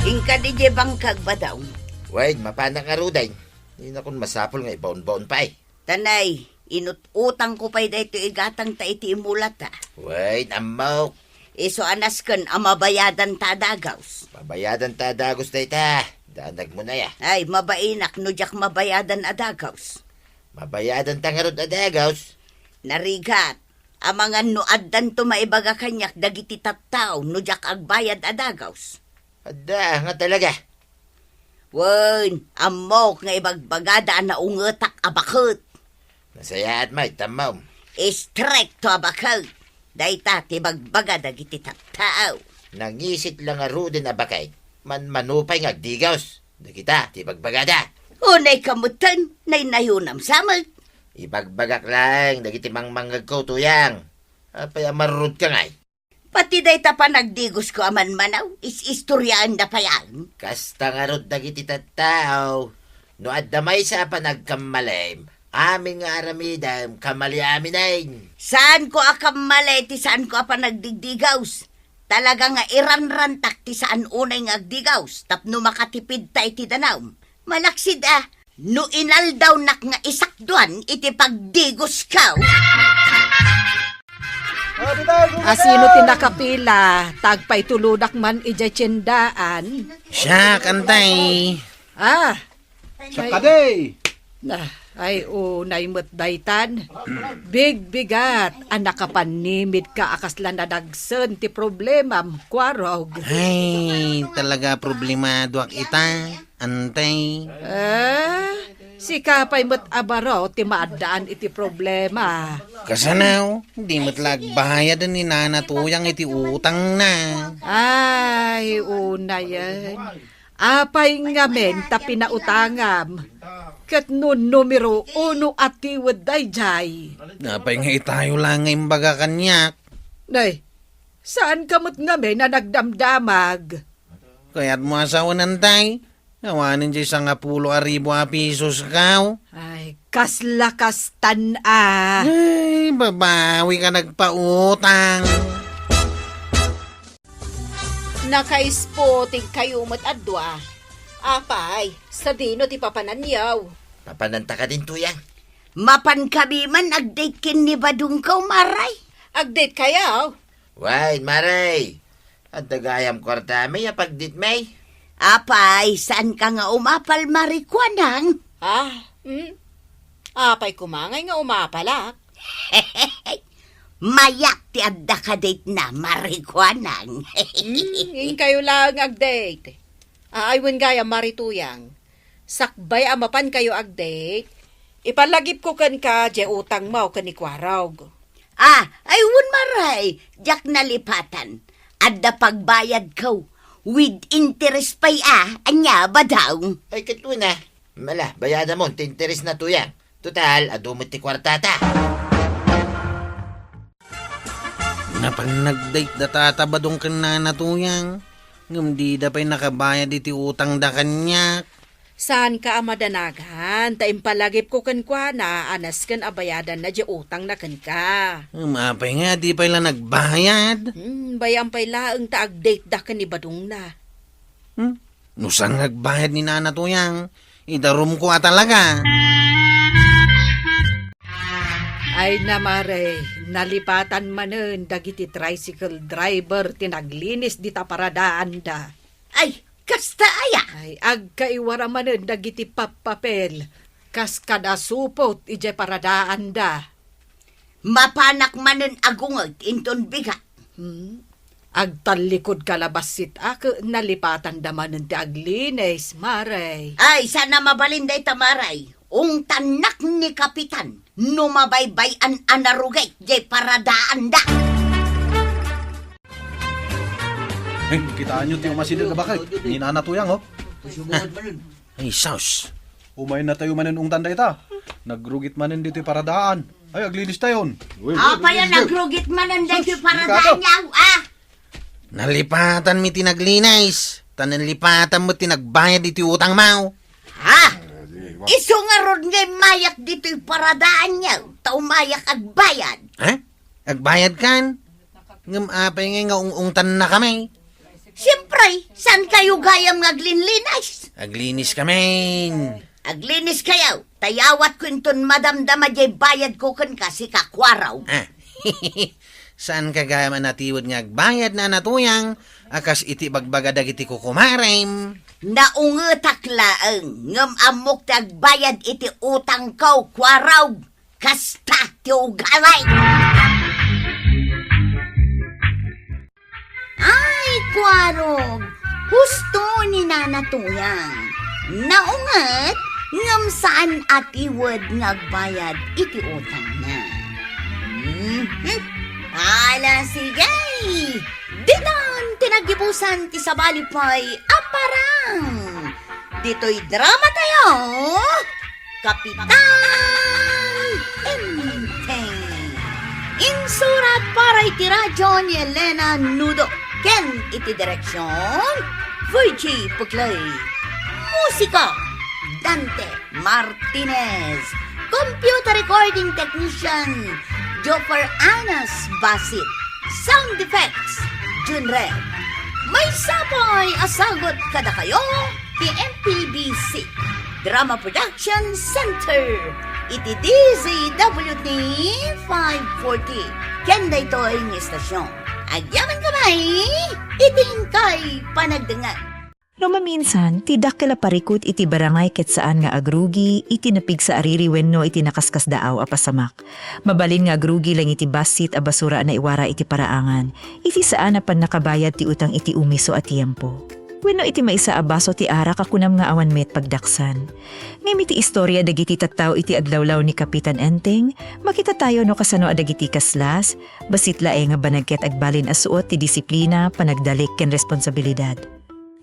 [SPEAKER 1] Ingka di je bangkag ba daw?
[SPEAKER 7] Wait, mapana nga ruday. Hindi na kung masapol nga ibaon-baon pa eh.
[SPEAKER 1] Tanay, inututang ko pa'y dahito igatang ta iti imulat ha.
[SPEAKER 7] Wait, amaw.
[SPEAKER 1] Iso anas kan amabayadan ta dagaws.
[SPEAKER 7] Mabayadan ta dagos dayta. Dandag mo na ya.
[SPEAKER 1] Ay, mabainak no jak mabayadan adagaws.
[SPEAKER 7] Mabayadan ta nga rod adagaws.
[SPEAKER 1] Narigat, ang mga nuaddan to maibaga kanyak dagiti tattaw no jak agbayad adagaws.
[SPEAKER 7] Ada nga talaga.
[SPEAKER 1] Wen, amok nga ibagbagada na ungetak abakot.
[SPEAKER 7] Nasaya at may tamaw.
[SPEAKER 1] Strike to abakot. Dayta tibagbaga dagiti tattaw.
[SPEAKER 7] Nangisit lang nga rudin abakay. Manupay nga agdigaws. Dagita, tibagbagada.
[SPEAKER 1] Unay kamutan, nay nayunam samag.
[SPEAKER 7] Ibagbagak lang, dagiti mangmangag ko tuyang. Apay amarurod ka ngay.
[SPEAKER 1] Pati dayta pa nagdigos ko aman manaw, is-istoryaan na pa yan.
[SPEAKER 7] Kasta nga rod dagiti tattao. No addamay sa panagkamalim. Amin nga aramidam, kamali amin ay.
[SPEAKER 1] Saan ko akam malay, ti saan ko apa nagdigdigaws? Talaga nga iranrantak ti saan unay nga agdigaws, tapno makatipid ta iti danaw. Malaksid no inaldaw nak nga isakduan iti pagdigos ka.
[SPEAKER 6] Asino tinakapila, tagpay tuludak man ijay tsendaan.
[SPEAKER 4] Siya, kantay.
[SPEAKER 6] Ah,
[SPEAKER 5] Sakaday!
[SPEAKER 6] ay unay met daytan. Big-bigat, anak kapanimid ka akaslan na dagsen ti problemam, Kwarog.
[SPEAKER 4] Ay, talaga problemado ak ita. Antay.
[SPEAKER 6] Si kapay met abaro ti maadaan iti problema.
[SPEAKER 4] Kasanaw, di matlag bayad ni Nana Tuyang iti utang na.
[SPEAKER 6] Ay, unay yan. Apay ngamen ta pinautangam. Kat nun numero 1 at tiwad dayjay.
[SPEAKER 4] Napay nga itayo lang ngayong baga kanyak.
[SPEAKER 6] Nay, saan kamot ngamen na nagdamdamag?
[SPEAKER 4] Kaya't mo asawa nantay. Nawanin dyan sa nga 10,000 pisos kaw.
[SPEAKER 6] Ay, kaslakastan
[SPEAKER 4] Ay, babawi ka nagpautang.
[SPEAKER 2] Nakaispoting kayo mat adwa. Apay, sa dino ti papananyaw.
[SPEAKER 7] Papananta ka din tuyang.
[SPEAKER 1] Mapan kami man agdate kin ni badung kaw maray.
[SPEAKER 2] Agdate kayaw.
[SPEAKER 7] Wait, maray. At dagayam kwarta may apagdit may.
[SPEAKER 1] Apay, saan ka nga umapal marikwanang?
[SPEAKER 2] Apay kumangay nga umapalak.
[SPEAKER 1] Mayak ti adda ka date na marikwanang.
[SPEAKER 2] Yung kayo lang agdate. Aywan gaya marituyang. Sakbay amapan kayo agdate. Ipalagip ko kan ka, je utang mo kan ni Kwarog.
[SPEAKER 1] Ayun maray, jak nalipatan. Adda pagbayad kaw. With interest pay anya ba daw?
[SPEAKER 7] Ay katuna. Mala, bayada mo, tinteres na tuyang. Total, adumot ti kwartata.
[SPEAKER 4] Napag nag-date da tatabadong kan na natuyang. Ngam di da pa'y nakabayad iti utang da kanyak.
[SPEAKER 6] Saan ka amadanagan? Taim palagip ko kan kwa na anas kan abayadan na di utang na kan ka.
[SPEAKER 4] Mapay nga, di pa'y lang nagbayad.
[SPEAKER 6] Bayang pa'y laang taag-date da kan ni Badong na.
[SPEAKER 4] Nusang nagbayad ni nanatuyang. Idarum ko talaga.
[SPEAKER 6] Ay namare, nalipatan manen dagiti tricycle driver tinaglinis di taparadaan da.
[SPEAKER 1] Ay, kasta aya.
[SPEAKER 6] Ay, agkaiwara manen dagiti papapel. Kas kada supot ije paradaan da.
[SPEAKER 1] Mapanak manen agungag inton bigat.
[SPEAKER 6] Agtalikod kalabasit ak nalipatan da manen ti aglinis, mare.
[SPEAKER 1] Ay, sana mabalinday tamaray. Ung tanak ni Kapitan, numabaybayan anarugay, jay paradaan da.
[SPEAKER 5] Kitaan nyo tiyo masidil ka bakit? Ni nanatuyang, oh.
[SPEAKER 4] Ay, saus.
[SPEAKER 5] Umay na tayo manin ung tanday ta. Nagrugit manin dito yung paradaan. Ay, aglinis tayon.
[SPEAKER 1] Apa yan, nagrugit manen jay paradaan niyaw, ah.
[SPEAKER 4] Nalipatan mi tinaglinis. Tananlipatan mo tinagbayad iti utang mau.
[SPEAKER 1] Ha? Iso nga ron ngay mayak dito yung paradaan niyaw. Tao mayak agbayad.
[SPEAKER 4] Ha? Agbayad kan? Ngam apay nga ung-ungtan na kami.
[SPEAKER 1] Siyempre, saan kayo gayam ngaglinlinis?
[SPEAKER 4] Aglinis kami.
[SPEAKER 1] Aglinis kayaw. Tayawat ko inton madamdama jay bayad ko kan kasi kakwaraw.
[SPEAKER 4] Ah, saan ka gaya manatiwod nga agbayad na natuyang? Akas iti bagbagadag iti kukumarem.
[SPEAKER 1] Naungetak laeng, ngam amok tagbayad iti utang kaw kwaraw. Kasta ti ugalay. Ay, kwarog, husto ni nanatuyang. Naunget, ngam saan atiwad ngagbayad iti utang na. Ala, sige. Ditan, tinagibusan ti sabalipay aparang. Dito'y drama tayo. Kapitan Enteng. Insurat para iti radyo ni Elena Nudo. Ken iti direksyon, Virgie Puklay. Musika, Dante Martinez. Computer recording technician, Joffer Anas Basit. Sound effects, Junred. May sapoy asagot kada kayo, PMPBC. Drama Production Center. Iti DZWT 540. Kenda ito ang istasyon. Agyaman kamay, iting kay panagdangan.
[SPEAKER 8] No maminsan, tidak kala parikot iti barangay ket saan nga agrugi, iti napig sa ariri wenno iti nakaskas daaw a pasamak. Mabalin nga agrugi lang iti basit a basura na iwara iti paraangan, iti saan na pan nakabayad ti utang iti umiso at tiyempo. Wenno iti maisa a baso ti ara kakunam nga awan met pagdaksan. Ngem iti istorya dagiti tattaw iti adlawlaw ni Kapitan Enteng, makita tayo no kasano a dagiti kaslas, basit lae nga banagket agbalin a suot ti disiplina, panagdalik ken responsibilidad.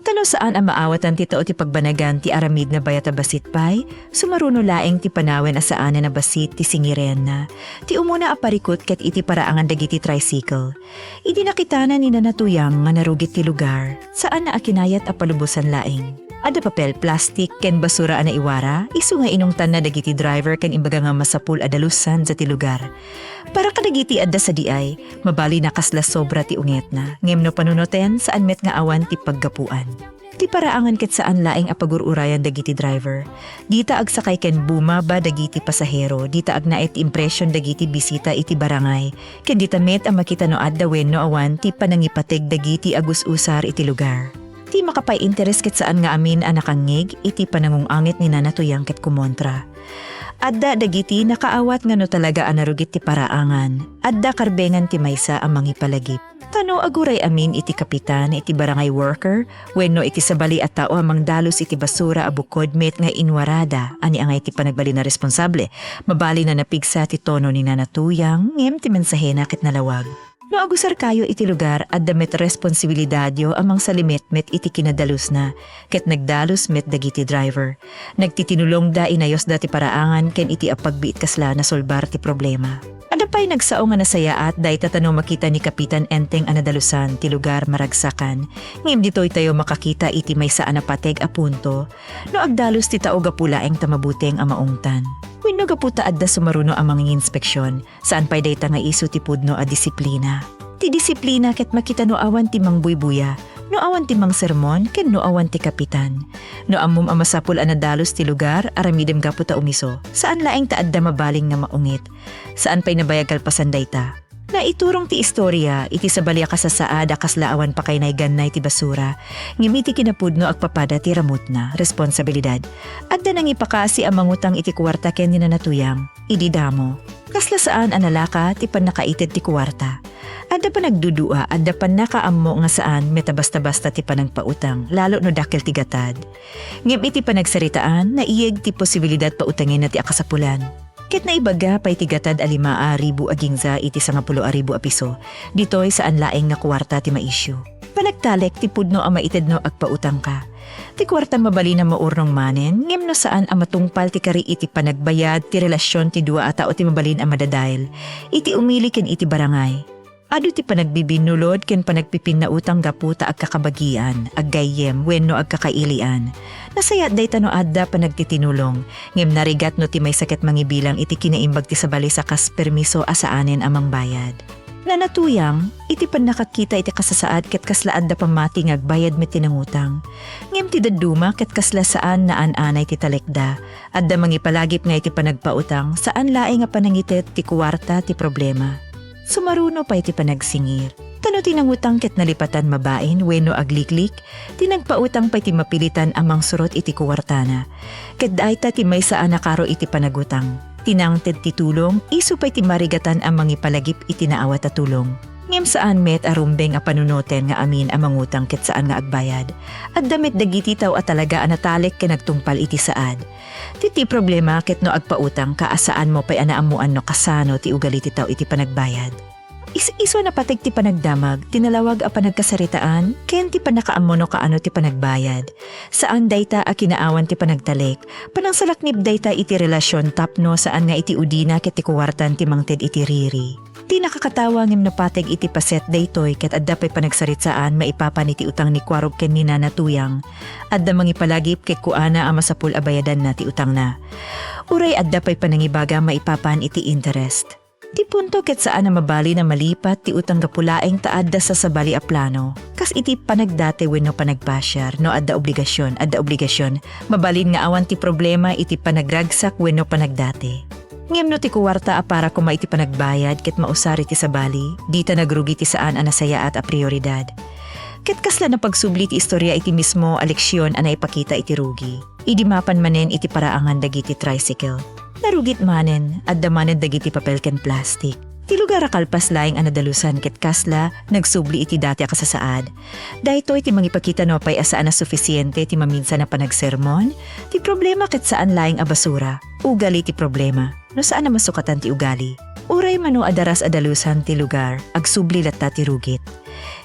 [SPEAKER 8] Tano saan ang maawatan ti tao ti pagbanagan ti aramid na bayat a basit pay, sumaruno laeng ti panawen a saanan na basit ti singiren na, ti umuna a parikot ket iti paraangan dagiti tricycle. Idi nakitanan ni nanatuyang nga narugit ti lugar, saan na akinayat a palubusan laeng. Ada papel, plastik, ken basura na iwara, isu nga inungtan na dagiti driver ken imbaga nga masapul adalusan sa ti lugar. Para kadagiti adda sa diay, mabali na kasla sobra ti unget na, ngem no panunoten saan met nga awan ti paggapuan. Ti paraangan ket saan laeng apagururayan dagiti driver. Dita agsakay ken bumaba dagiti pasahero, dita agnaet impression dagiti bisita iti barangay, ken dita met ang makita no adda wenno awan ti panangipateg dagiti agus-usar iti lugar. Ti makapay interes ket saan nga amin a nakangig iti panangungangit ni nanatuyang ket kumontra. Adda dagiti nakaawat nga no talaga anarugit ti paraangan. Adda karbengan ti maysa ang mangipalagip. Tano aguray amin iti kapitan iti barangay worker wenno iti sabali at tao amang dalos iti basura a bukod met nga inwarada ani angay ti panagbali na responsable. Mabali na napigsa ti tono ni nanatuyang ngem ti mensahena ket nalawag. No agusar kayo iti lugar at damit responsibilidadyo amang salimet-met iti kinadalus na, ket nagdalus met dagiti driver. Nagtitinulong da inayos dati paraangan ken iti apagbiit kasla na solbar ti problema. Adapay nagsao nga nasayaat dahi tatano makita ni Kapitan Enteng anadalusan ti lugar maragsakan. Ngim ditoy tayo makakita iti may saan na pateg a punto, no agdalus ti tao gapulaeng tamabuteng a maungtan. Wenno gaputa adda sumaruno ang mga inspeksyon, saan pay dayta nga isu ti pudno a disiplina. Ti disiplina ket makita no awan ti mangbuybuya, no awan ti mang sermon ken no awan ti kapitan. No ammom a masapul a nadalos ti lugar aramidem gaputa umiso, saan laeng ta adda mabaling nga maungit, saan pay nabayag kalpasan dayta. Na iturong ti istorya, iti sabalya kasasaad akas laawan pa kay naiganay ti basura, ngimiti kinapudno agpapada ti ramutna, responsibilidad. Adda nang ipakasi ang mangutang iti kuwarta ken ninanatuyang, ididamo. Kasla saan analaka ti panakaited ti kuwarta. Adda pa nagdudua, adda pa nakaammo nga saan meta basta-basta ti panagpautang, lalo no dakil ti gatad. Ngim iti panagsaritaan, naiyeg ti posibilidad pautangin na ti akasapulan. Ket na ibaga pay tigatad a 5,000 agingza iti 10,000 a piso. Ditoy saan laeng nga kwarta ti maisyu. Panagtalek ti pudno a maited no agpautang ka. Ti kwarta mabali na maurnong manen, ngem no saan a matungpal ti kari iti panagbayad ti relasyon ti dua a tao ti mabalin a madadail. Iti umili ken iti barangay. Adu ti panagbibinulod ken panagpipin na utang gaputa ag kakabagian, ag gayem wenno ag kakailian. Nasayat dayta no adda panagtitinulong, ngem narigat no ti may sakit mangibilang iti kinaimbag ti sabali sa kas permiso asaanen amang bayad. Nanatuyang, iti pan nakakita iti kasasaad ket kasla adda pamati ngagbayad met tinangutang. Ngem ti daduma ket kasla saan naan-anay ti talekda, adda mangipalagip nga iti panagpautang saan laeng nga panangitet ti kuwarta ti problema. Sumaruno pa iti panagsingir. Tano tinangutang ket nalipatan mabain wenno agliklik, tinagpautang pa iti mapilitan amang surot iti kuwartana. Ket dayta ti may saan nakaro iti panagutang. Tinangted ti tulong, isu pa iti marigatan amang ipalagip iti naawat a tulong. Ngem saan met arumbeng a panunoten nga amin amang utang ket saan nga agbayad. At damit dagiti taw a talaga anatalek ken nagtungpal iti saad. Titi problema ket no agpautang kaasaan mo pay anaamuan no kasano ti ugali ti taw iti panagbayad. Iso na patig ti panagdamag, tinalawag a panagkasaritaan, ken ti panakaammo no kaano ti panagbayad. Saan dayta a kinaawan ti panagtalek, panangsalaknib dayta iti relasyon tapno saan nga iti udina ket ti kuwartan ti mangted iti riri. Ti nakakatawa ngem napatig iti paset daytoy ket adda pay panagsarit-saan maipapan iti utang ni Kwarog ken ni Nanatuyang. Adda mangipalagip ket kuana a masapul a bayadan na ti utang na. Uray adda pay panangibaga maipapan iti interest. Ti punto ket saan na mabali na malipat ti utang gapulaeng taadda sa sabali a plano. Kas iti panagdate wenno panagpasyar no adda obligasyon, mabalin nga awan ti problema iti panagragsak wenno panagdate. Ngem no ti kuwarta a para kuma iti panagbayad ket mausari ti sabali, dita nagrugi ti saan a nasaya at a prioridad. Ket kasla na pagsubli ti istorya iti mismo a leksyon a naipakita iti rugi. Idi mapan manen iti paraangan dagiti tricycle. Narugit manen, adda manen dagiti papel ken plastic. Ti lugar a kalpas laing anadalusan ket kasla, nagsubli iti dati a kasasaad. Daytoy ti mangipakita no pay asaan na sufisyente ti maminsan na panagsermon, ti problema ket saan laing a basura, ugali ti problema, no saan na masukatan ti ugali. Uray mano adaras adalusan ti lugar, agsubli latta ti rugit.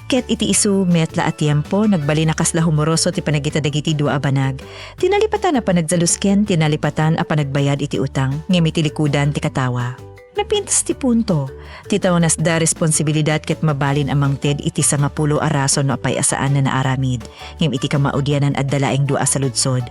[SPEAKER 8] Ket iti isu metla a tiempo nagbali na kasla humoroso ti panagita dagiti dua a banag. Tinalipatan a panagzalusken, tinalipatan a panagbayad iti utang, ngem iti likudan ti katawa. Napintas ti punto. Titawnas da responsibilidad ket mabalin amang ted iti 10 a rason no apay asaan na naaramid, ngem iti kamaudyanan at dalaeng dua sa ludsod.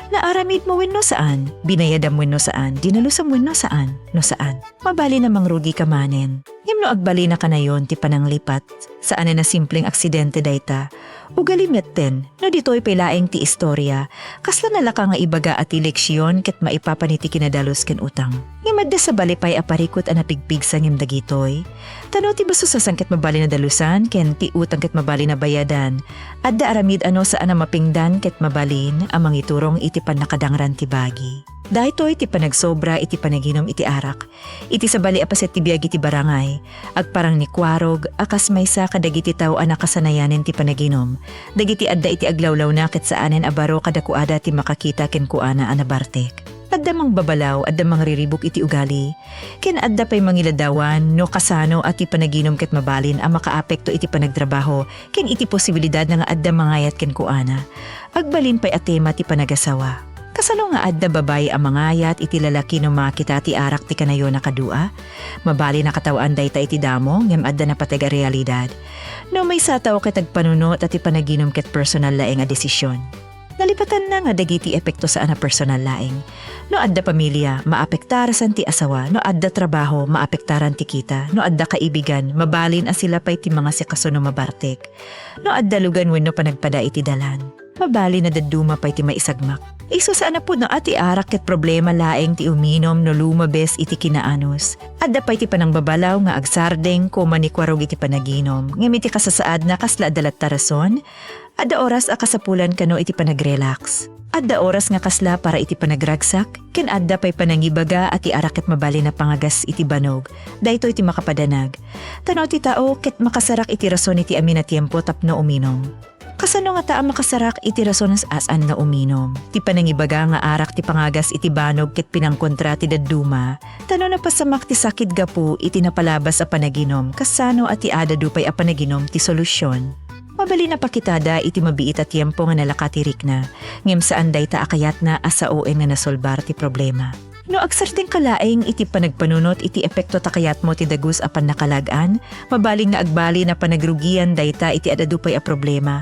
[SPEAKER 8] Naaramid mo wenno saan, binayadam wenno saan, dinalusam wenno saan, no saan. Mabali namang rugi ka manen. Ngem no agbali na kanayon ti pananglipat, saan na simpleng aksidente dayta. Ugali metten, no ditoy pelaeng ti istorya, kasla nalaka nga ibaga at leksyon ket maipapaniti kinadalos ken utang. Ngem adda sa balipay a parikot a napigpig sa ngem dagitoy. Tano ti baso sa sangket mabali na dalusan ken ti utang ket mabali na bayadan. Adda aramid ano saan na mapingdan ket mabalin amang iturong iti panakadangran ti bagi. Daytoy ti panagsobra iti panaginom iti arak. Iti sabali apaset ti biag iti barangay. Agparang ni Kwarog, akas maysa kadagiti tao a nakasanayanen ti panaginom. Dagiti adda iti aglawlaw na ket saanen abaro kada kuada ti makakita ken kuana a nabartek. Adda mang babalaw, adda mang riribok iti ugali. Ken adda pa'y mangiladawan, no kasano at ipanaginom ket mabalin ang makaapekto iti panagtrabaho, ken iti posibilidad na nga adda mangayat ken kuana. Agbalin pa'y atema ti panagasawa. Kasano nga adda babay ang mangayat iti lalaki no makita ti arak ti kanayo na kadua? Mabali na katawaan dayta iti damo, ngem adda na patega realidad. No may sataw ket agpanunot at ipanaginom ket personal laeng a desisyon. Nalipatan na nga dagiti epekto sa ana personal laeng. No adda pamilya, maapektaran ti asawa. No adda trabaho, maapektaran ti kita. No adda kaibigan, mabalin a sila pa'y ti mga sikaso no mabartek. No adda lugan wenno panagpada iti dalan. Mabali na daduma pa'y ti maisagmak. Iso sana po no ati arak ket problema laeng ti uminom no lumabes iti kinaanos. Adda pa'y ti panangbabalaw nga agsardeng ko manikwarog iti panaginom. Ngem iti kasasaad na kasla adalat tarason. Adda oras a kasapulan kano iti panag-relax. Adda oras nga kasla para iti panagragsak. Ken adda pa'y panangibaga at ti arak ket mabali na pangagas iti banog. Dayto iti makapadanag. Tanaw ti tao ket makasarak iti rason iti amin na tiempo tapno uminom. Kasano nga taa makasarak iti rason asan nga uminom. Ti panangibaga nga arak ti pangagas iti banog ket pinangkontra ti dadduma. Tano na pasamak ti sakit gapu iti napalabas a panaginom. Kasano at ti ada dupay a panaginom ti solusyon. Mabali na pakitada iti mabiit at tiempo nga nalakatirik na. Ngem saan dayta akayat na asaoen nga nasolbar ti problema. No agsarting kalaeng iti panagpanunot iti epekto takayat mo ti dagus apan nakalagan, mabaling nga agbali na panagrugian dayta iti adadupay a problema.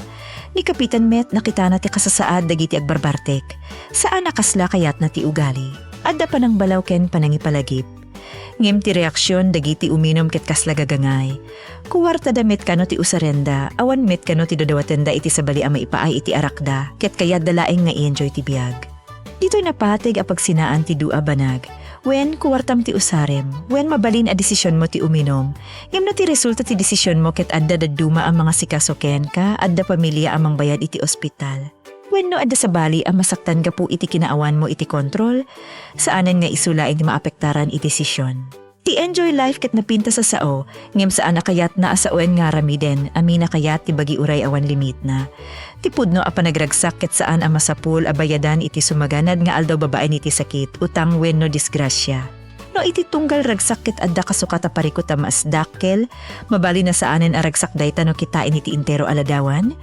[SPEAKER 8] Ni Kapitan Met nakita na ti kasasaad dagiti agbarbartek. Saan nakasla kayat na ti ugali? Adda panang balaw ken panangipalagip. Ngem ti reaksyon dagiti uminom ket kasla gagangay. Kuwarta da met kano ti usarenda, awan met kano ti dodawatenda iti sabali a maipaay iti arakda, ket kaya dalaeng nga i-enjoy ti biag. Dito'y napatig a pagsinaan ti dua banag. Wen kuwartam ti usarem, wen mabalin a desisyon mo ti uminom. Ngem no ti resulta ti desisyon mo ket adda dadduma ang mga sikaso ken ka, adda pamilya amang bayad iti ospital. Wen no adda sabali ang masaktan ka po iti kinaawan mo iti kontrol, saanan nga isulaing ti maapektaran iti desisyon. Ti enjoy life ket napinta sa sao, ngem saan nakayat na asawen nga ramiden, amina kayat ti bagi uray awan limit na. Ti pudno a panagragsak ket saan a masapul a bayadan iti sumaganad nga aldaw babaen iti sakit, utang wenno disgrasya. No iti tunggal ragsak ket adda kasukat a parikot a maasdakkel, mabali na saanen a ragsak dayta no kitain iti intero aladawan.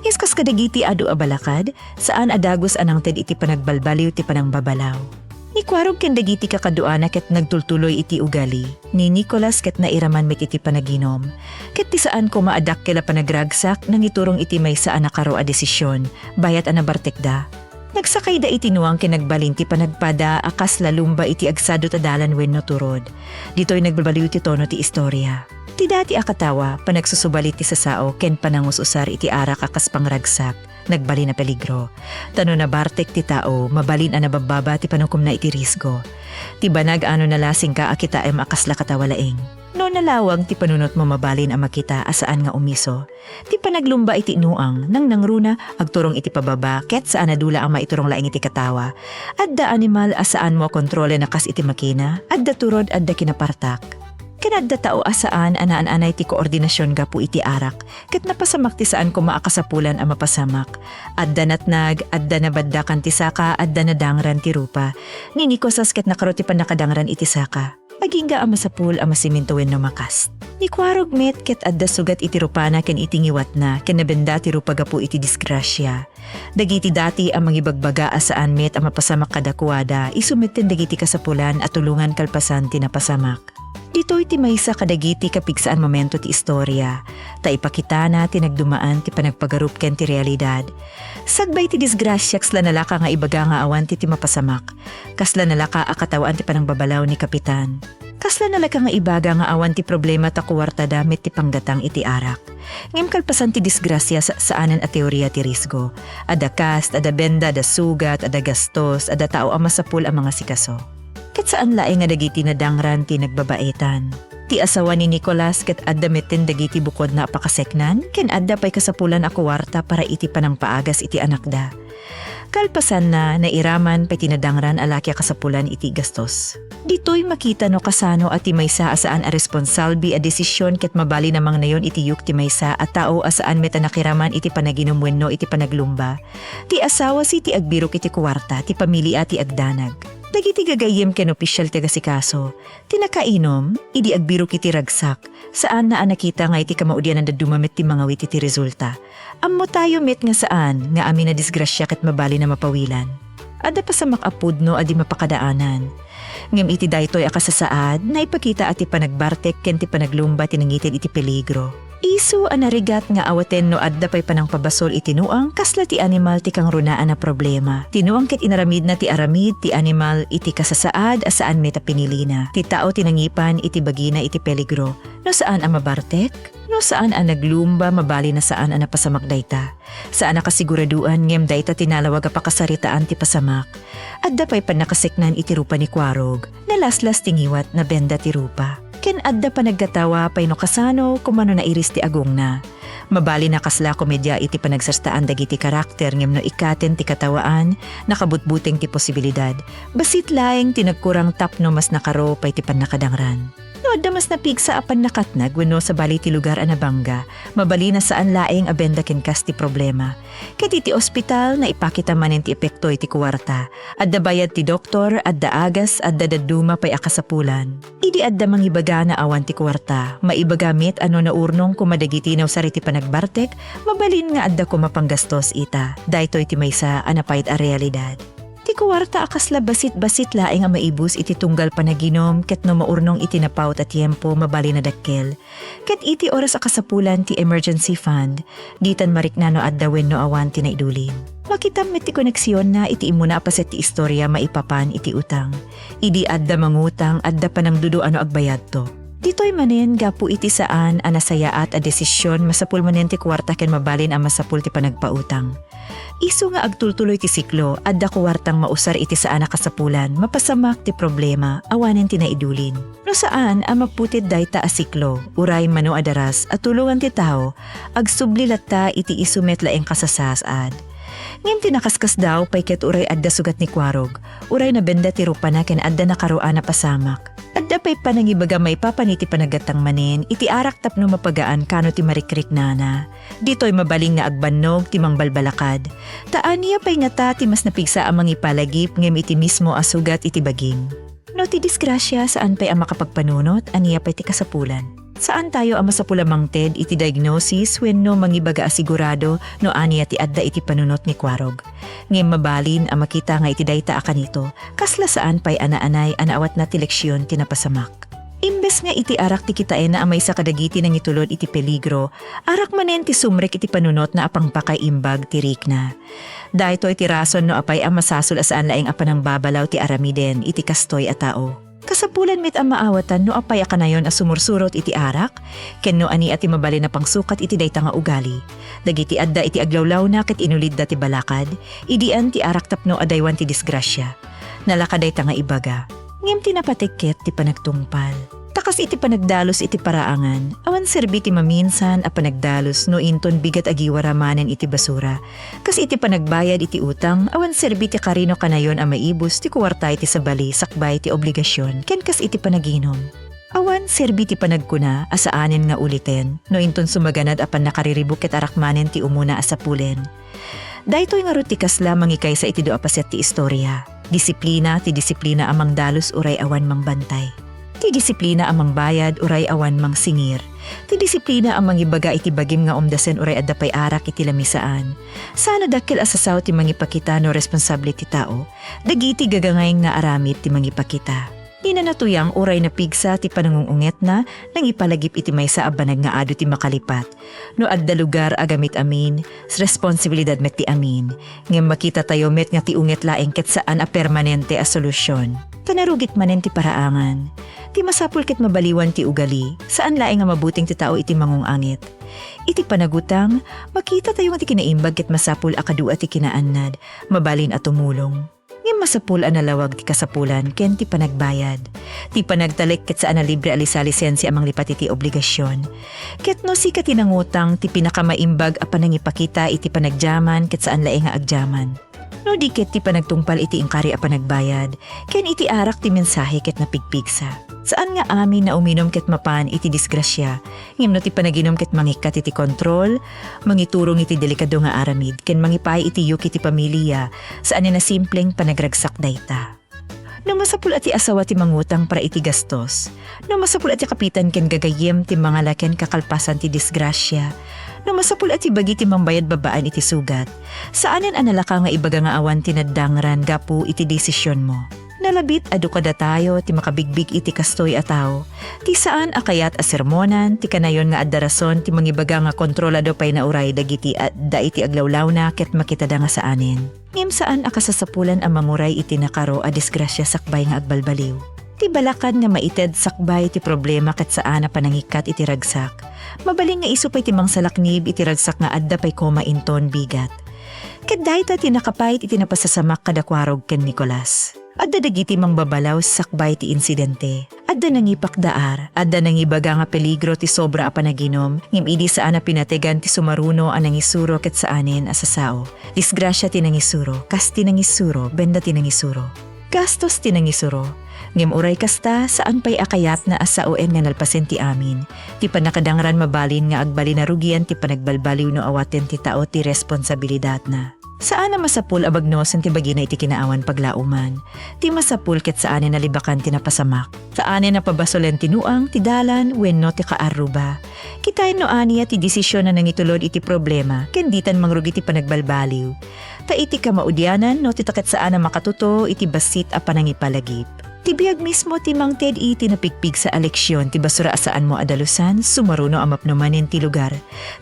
[SPEAKER 8] Ngiskas kadagiti adu a balakad, saan adagos anang ted iti panagbalbaliw ti panangbabalaw. Ni kwarog ken dagiti kakaduana ket nagtultuloy iti ugali. Ni Nicolas ket nairaman met iti panaginom. Ket ti saan ko maadakkel a panagragsak nang iturong iti maysa a nakaro a desisyon, bayat a nabartekda. Nagsakay da iti nuang kinagbalin ti panagpada akas lalumba iti agsado tadalan wenno turod. Dito'y nagbabaliw ti tono ti istorya. Ti dati akatawa, panagsusubalit ti sasao ken panangususar iti arak akas pangragsak. Nagbali na peligro. Tano na bartek ti tao, mabalin a nabababa ti panukom na iti risgo. Ti banag ano nalasing ka akita em akasla katawalaeng. No nalawag ti panunot mo mabalin a makita asaan nga umiso. Ti panaglumba iti nuang, nang nangruna agturong iti pababa ket saan nadula ang maiturong laeng iti katawa. Adda animal asaan mo kontrole nakas iti makina, adda turod adda kinapartak. Kanadda tao asaan anaan-anay ti koordinasyon gapu iti arak, ket napasamak ti saan ko maakasapulan a mapasamak. Adda natnag, adda nabaddakan ti saka, adda nadangran ti rupa. Ninikosas ket nakaro ti panakadangran iti saka. Agingga a masapul a masimintuwen no makas. Ni kwarog met ket adda sugat iti rupana ken itingiwat na, ken nabenda ti rupa gapu iti disgrasya. Dagiti dati ang mangibagbaga asaan met a mapasamak kadakuada, isumitten dagiti kasapulan at tulungan kalpasan ti napasamak. Dito'y ti maysa kadagiti kapigsaan momento ti istorya. Ta ipakita na tinagdumaan ti panagpagarup ken ti realidad. Sagbay ti disgrasyak sla nalaka nga ibaga nga awan ti mapasamak. Kasla nalaka akatawaan ti panangbabalaw ni Kapitan. Kasla nalaka nga ibaga nga awan ti problema ta kuwarta damit ti panggatang iti arak. Ngem kalpasan ti disgrasya saanen a teorya ti risgo. Ada kast, ada benda, ada sugat, ada gastos, ada tao a masapul ang mga sikaso. Ket saan laeng nga dagiti nadangran ti nagbabaetan. Ti asawa ni Nicolas ket adda metten dagiti bukod na pakaseknan, ken adda pay kasapulan a kuwarta para iti panang paagas iti anakda. Kalpasan na nairaman pay tinadangran alaki a kasapulan iti gastos. Dito'y makita no kasano at ti maysa asaan a responsalbi a desisyon ket mabali namang nayon iti yuk ti maysa at tao asaan meta nakiraman iti panaginom wenno iti panaglumba. Ti asawa si ti agbirok iti kuwarta ti pamilya ti agdanag. Dagiti gagayem ken opisyal ti gasikaso. Ti nakainom idi agbirok iti ragsak. Saan na nakita nga iti kamaudian na dumamit ti mga wit iti resulta. Ammo tayo met nga saan nga amin na disgrasya ket mabali na mapawilan. Adda pa sa makapudno adi mapakadaanan. Ngem iti daytoy akasasaad na ipakita at ti panagbartek ken ti panaglumba tinangitin iti peligro. Isu anarigat nga awaten no adda pay panang pabasol iti nuang kasla ti animal ti kang runaan na problema. Tinuang ket inaramid na ti aramid ti animal iti kasasaad asaan meta pinilina. Ti tao tinangipan iti bagina iti peligro. No saan ang mabartek? No saan ang naglumba mabali na saan ang napasamak dayta? Saan nakasiguraduan ngem dayta tinalawag a pakasaritaan ti pasamak? Adda pay panakaseknan iti rupa ni Kwarog. Nalaslas tingiwat na benda ti rupa. Ken adda pa nagkatawa pay no kasano kumano na iris ti agong na. Mabali na kasla komedya iti panagsastaan dagiti karakter ngem no ikaten ti katawaan nakabutbuteng ti posibilidad. Basit laeng tinagkurang tapno mas nakaro pay ti pannakadangran. No adda mas napigsa apan nakatnag wenno sa bali ti lugar a nabangga. Mabali na saan laeng abenda ken kas ti problema. Ket iti ospital na ipakita manen ti epekto iti kuwarta. Adda bayad ti doktor, adda agas, adda daduma pay akasapulan. Idi adda mangibaga na awan ti kuwarta. Maibagamit ano na urnong kumadagitinaw sariti panagbartek, mabalin nga adda ko mapanggastos ita. Daytoy ti maysa anapayt a realidad. Ti kuwarta akasla basit-basit laeng nga maibus iti tunggal panaginom ket no maurnong iti napawt at tiempo mabali na dakkel. Ket iti oras akasapulan ti emergency fund, ditan mariknano adda wenno awan ti naidulin. Makitam met ti koneksyon na iti imuna paset ti istorya maipapan iti utang. Idi adda mangutang adda panang dudu ano agbayad to. Dito'y manen gapu iti saan anasayaat a desisyon masapul manen ti kuwarta ken mabalin ang masapul ti panagpautang. Isu nga agtultuloy ti siklo, adda kuwartang mausar iti saan nakasapulan, mapasamak ti problema, awanen ti naidulin. No saan ang maputid dayta a siklo, uray mano adaras, at tulungan ti tao, agsublilat ta iti isumet laeng kasasasad. Ngem tinakaskas daw pay ket uray adda sugat ni Kwarog, uray na benda ti rupa na ken adda nakaroan na pasamak. Adda pay panangibaga may papaniti panagatang manen, iti arak tapno mapagaan kano ti marikrik nana. Dito'y mabaling nga agbannog ti mangbalbalakad. Taan niya pay nga ta ti mas napigsa amang ipalagip ngem iti mismo asugat iti baging. No ti disgrasya saan pay ang makapagpanunot, aniya pay ti kasapulan. Saan tayo ang masapulamang ted iti diagnosis wenno mangibaga asigurado no aniya ti adda iti panunot ni Kwarog. Ngem mabalin ang makita nga iti dayta akanito, kasla saan pay anaanay anaawat na ti leksyon ti napasamak. Imbes nga iti arak ti kitaen na amay sa kadagiti nang itulod iti peligro, arak manen ti sumrek iti panunot na apang pakay imbag ti rikna. Dahito iti rason no apay ang masasol asaan laeng apanang babalaw ti aramiden iti kastoy a tao. Kasapulan met ang maawatan no apay akanayon a sumursurot iti arak, ken no ani ati mabali na pangsukat iti dayta nga ugali. Dagiti adda iti aglawlaw na ket inulid da ti balakad, idian ti arak tapno adaywan ti disgrasya. Nalakaday ta nga ibaga. Ngem tinapatikket ti panagtungpal. Takas iti panagdalos iti paraangan, awan serbi ti maminsan a panagdalos no inton bigat agiwaramanen iti basura. Kas iti panagbayad iti utang, awan serbi ti karino kanayon a maibus ti kuwarta iti sabali sakbay ti obligasyon, ken kas iti panaginom. Awan serbi ti panagkuna asaanen nga uliten, no inton sumaganad apan nakariribuk ket arakmanen ti umuna asapulen. Daytoy nga ruti kasla mangikay sa iti doa paset ti istorya. Disiplina ti disiplina amang dalos uray awan mangbantay. Ti disiplina amang bayad uray awan mang singir. Ti disiplina amang ibaga iti bagim nga umdasen uray adda pay arak iti lamisaan. Sana dakkel asasaw ti mangipakita no responsable ti tao. Dagiti gagangay nga aramid ti mangipakita. Ninanatuyang uray na pigsa ti panangungunget na nang ipalagip iti maysa a banag nga adu ti makalipat. No adda lugar agamit amin, responsibilidad met ti amin. Ngem makita tayo met nga ti unget laeng ket saan a permanente a solusyon. Tanarugit manen ti paraangan. Ti masapul ket mabaliwan ti ugali, saan laeng nga mabuting ti tao iti mangungangit. Iti panagutang, makita tayo nga ti kinaimbag ket masapul akadua ti kinaannad, mabalin at tumulong. Ngem masapul analawag ti kasapulan ken ti panagbayad. Ti panagtalik ket saan na libre alisa lisensi amang lipat iti obligasyon. Ket no sika tinangutang ti pinakamaimbag a panangipakita iti panagjaman ket saan laeng nga agjaman. No dikit ti panagtungpal iti ingkari a panagbayad, ken iti arak ti mensahe ket napigpigsa. Saan nga amin na uminom ket mapan iti disgrasya, ngimno ti panaginom ket mangikat iti kontrol, mangiturong iti delikado nga aramid, ken mangipay iti yuki ti pamilya, saan na simpleng panagragsak dayta. No masapul ati asawa ti mangutang para iti gastos, no masapul ati kapitan ken gagayem ti mga laken kakalpasan ti disgrasya, no masapul ati bagi ti mambayad babaan iti sugat, saanen analaka nga ibaga nga awan tinadangran gapu iti desisyon mo. Nalabit adu kada tayo ti makabigbig iti kastoy ataw, ti saan akayat a sermonan, ti kanayon nga adda rason ti mangibaga nga kontrolado pay na uray dagiti at da iti aglawlaw na ket makitada nga saanin. Ngem saan akasasapulan ang manguray iti nakaro a disgrasya sakbay nga agbalbaliw. Ti balakad nga maited sakbay ti problema ket saan a panangikat iti ragsak. Mabaling nga isu pay ti mangsalaknib iti ragsak nga adda pay koma inton bigat. Ket dayta ti nakapait iti napasasamak kadakwarog ken Nicolas. Adda dagiti mangbabalaw sakbay ti insidente. Adda nangipakdaar, adda nangibaga nga peligro ti sobra a panaginom, ngim idi saan a pinategan ti sumaruno a nangisuro ket saanen a sasao. Disgrasya ti nangisuro, kas ti nangisuro, benda ti nangisuro. Gastos ti nangisuro. Ngem uray kasta saan pay akayat na asaoen nga nalpasen ti amin. Ti panakadangran mabalin nga agbalin na rugian ti panagbalbaliw no awaten ti tao ti responsabilidad na. Saan na masapul abagnosan ti bagina iti kinaawan paglauman. Ti masapul ket saanen nalibakan ti napasamak. Saanen napabasolen ti nuang, ti dalan, wenno ti kaaruba. Kitayen no aniya ti desisyon na nangitulod iti problema, kenditan mangrugi ti panagbalbaliw. Ta iti kamaudyanan no ti taket saan na makatuto iti basit a panangipalagip. Tibiyag mismo ti Mang Ted iti napigpig sa eleksyon ti basura asaan mo adalusan, sumaruno ang mapnumanin ti lugar.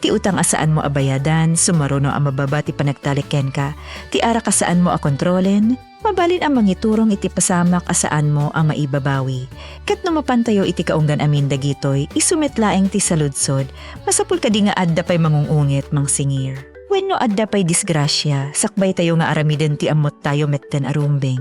[SPEAKER 8] Ti utang asaan mo abayadan, sumaruno ang mababa ti panagtaliken ka. Ti arak asaan mo a kontrolen, mabalin ang mangiturong iti pasamak asaan mo ang maibabawi. Ket no mapantayo iti kaunggan amin dagitoy, isumetlaeng ti saludsod, masapul kadi nga adda pay mangungungit mangsingir. Wenno adda pay disgrasya, sakbay tayo nga aramiden ti amot tayo metten arumbeng.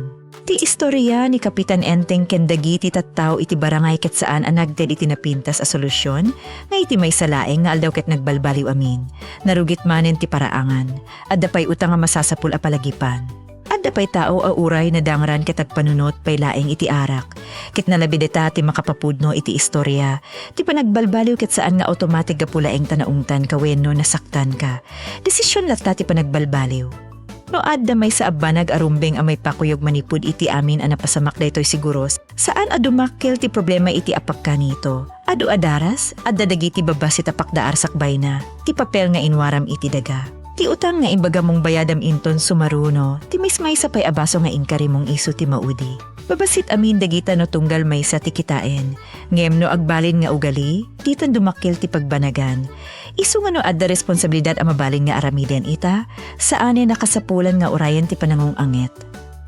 [SPEAKER 8] Ti istorya ni Kapitan Enteng ken dagiti tattao iti barangay ket saan a nagted iti napintas a solusyon nga iti may salaeng nga aldaw ket nagbalbaliw amin. Narugit manen ti paraangan. Adda pay utang nga masasapul a palagipan. Adda pay tao a uray na dangran ket agpanunot pay laeng iti arak. Ket nalabideta ti makapapudno iti istorya. Ti panagbalbaliw ket saan nga automatic gapulaeng tanaungtan kawenno nasaktan ka. Desisyon latta ti panagbalbaliw. No adda may sa abanag arumbeng a may pakuyog manipud iti amin a napasamak daytoy siguros, saan adumakkel ti problema iti apak kanito. Adu adaras, adda dagiti babas iti apakdaar sakbay na, ti papel nga inwaram iti daga. Ti utang nga imbaga mong bayadam inton sumaruno, ti mismay sa pay abaso nga inkari mong isu ti maudi. Babasit amin dagita no tunggal may sa ti kitaen. Ngem no agbalin nga ugali, ditan dumakkel ti pagbanagan. Isu nga no adda responsibilidad a mabalin nga aramiden ita, saanen nakasapulan nga urayan ti panangong anget.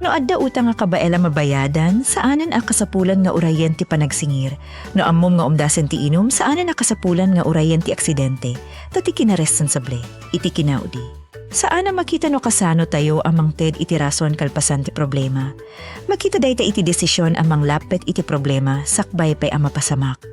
[SPEAKER 8] No adda utang nga kabaela mabayadan, saanen a kasapulan nga urayan ti panagsingir. No ammom nga umdasen ti inom, saanen a kasapulan nga urayan ti aksidente. Tati kinaresponsable, iti kinaudi. Saan na makita no kasano tayo amang Ted iti rason kalpasan ti problema. Makita dayta iti desisyon amang lapet iti problema, sakbay pay ang mapasamak.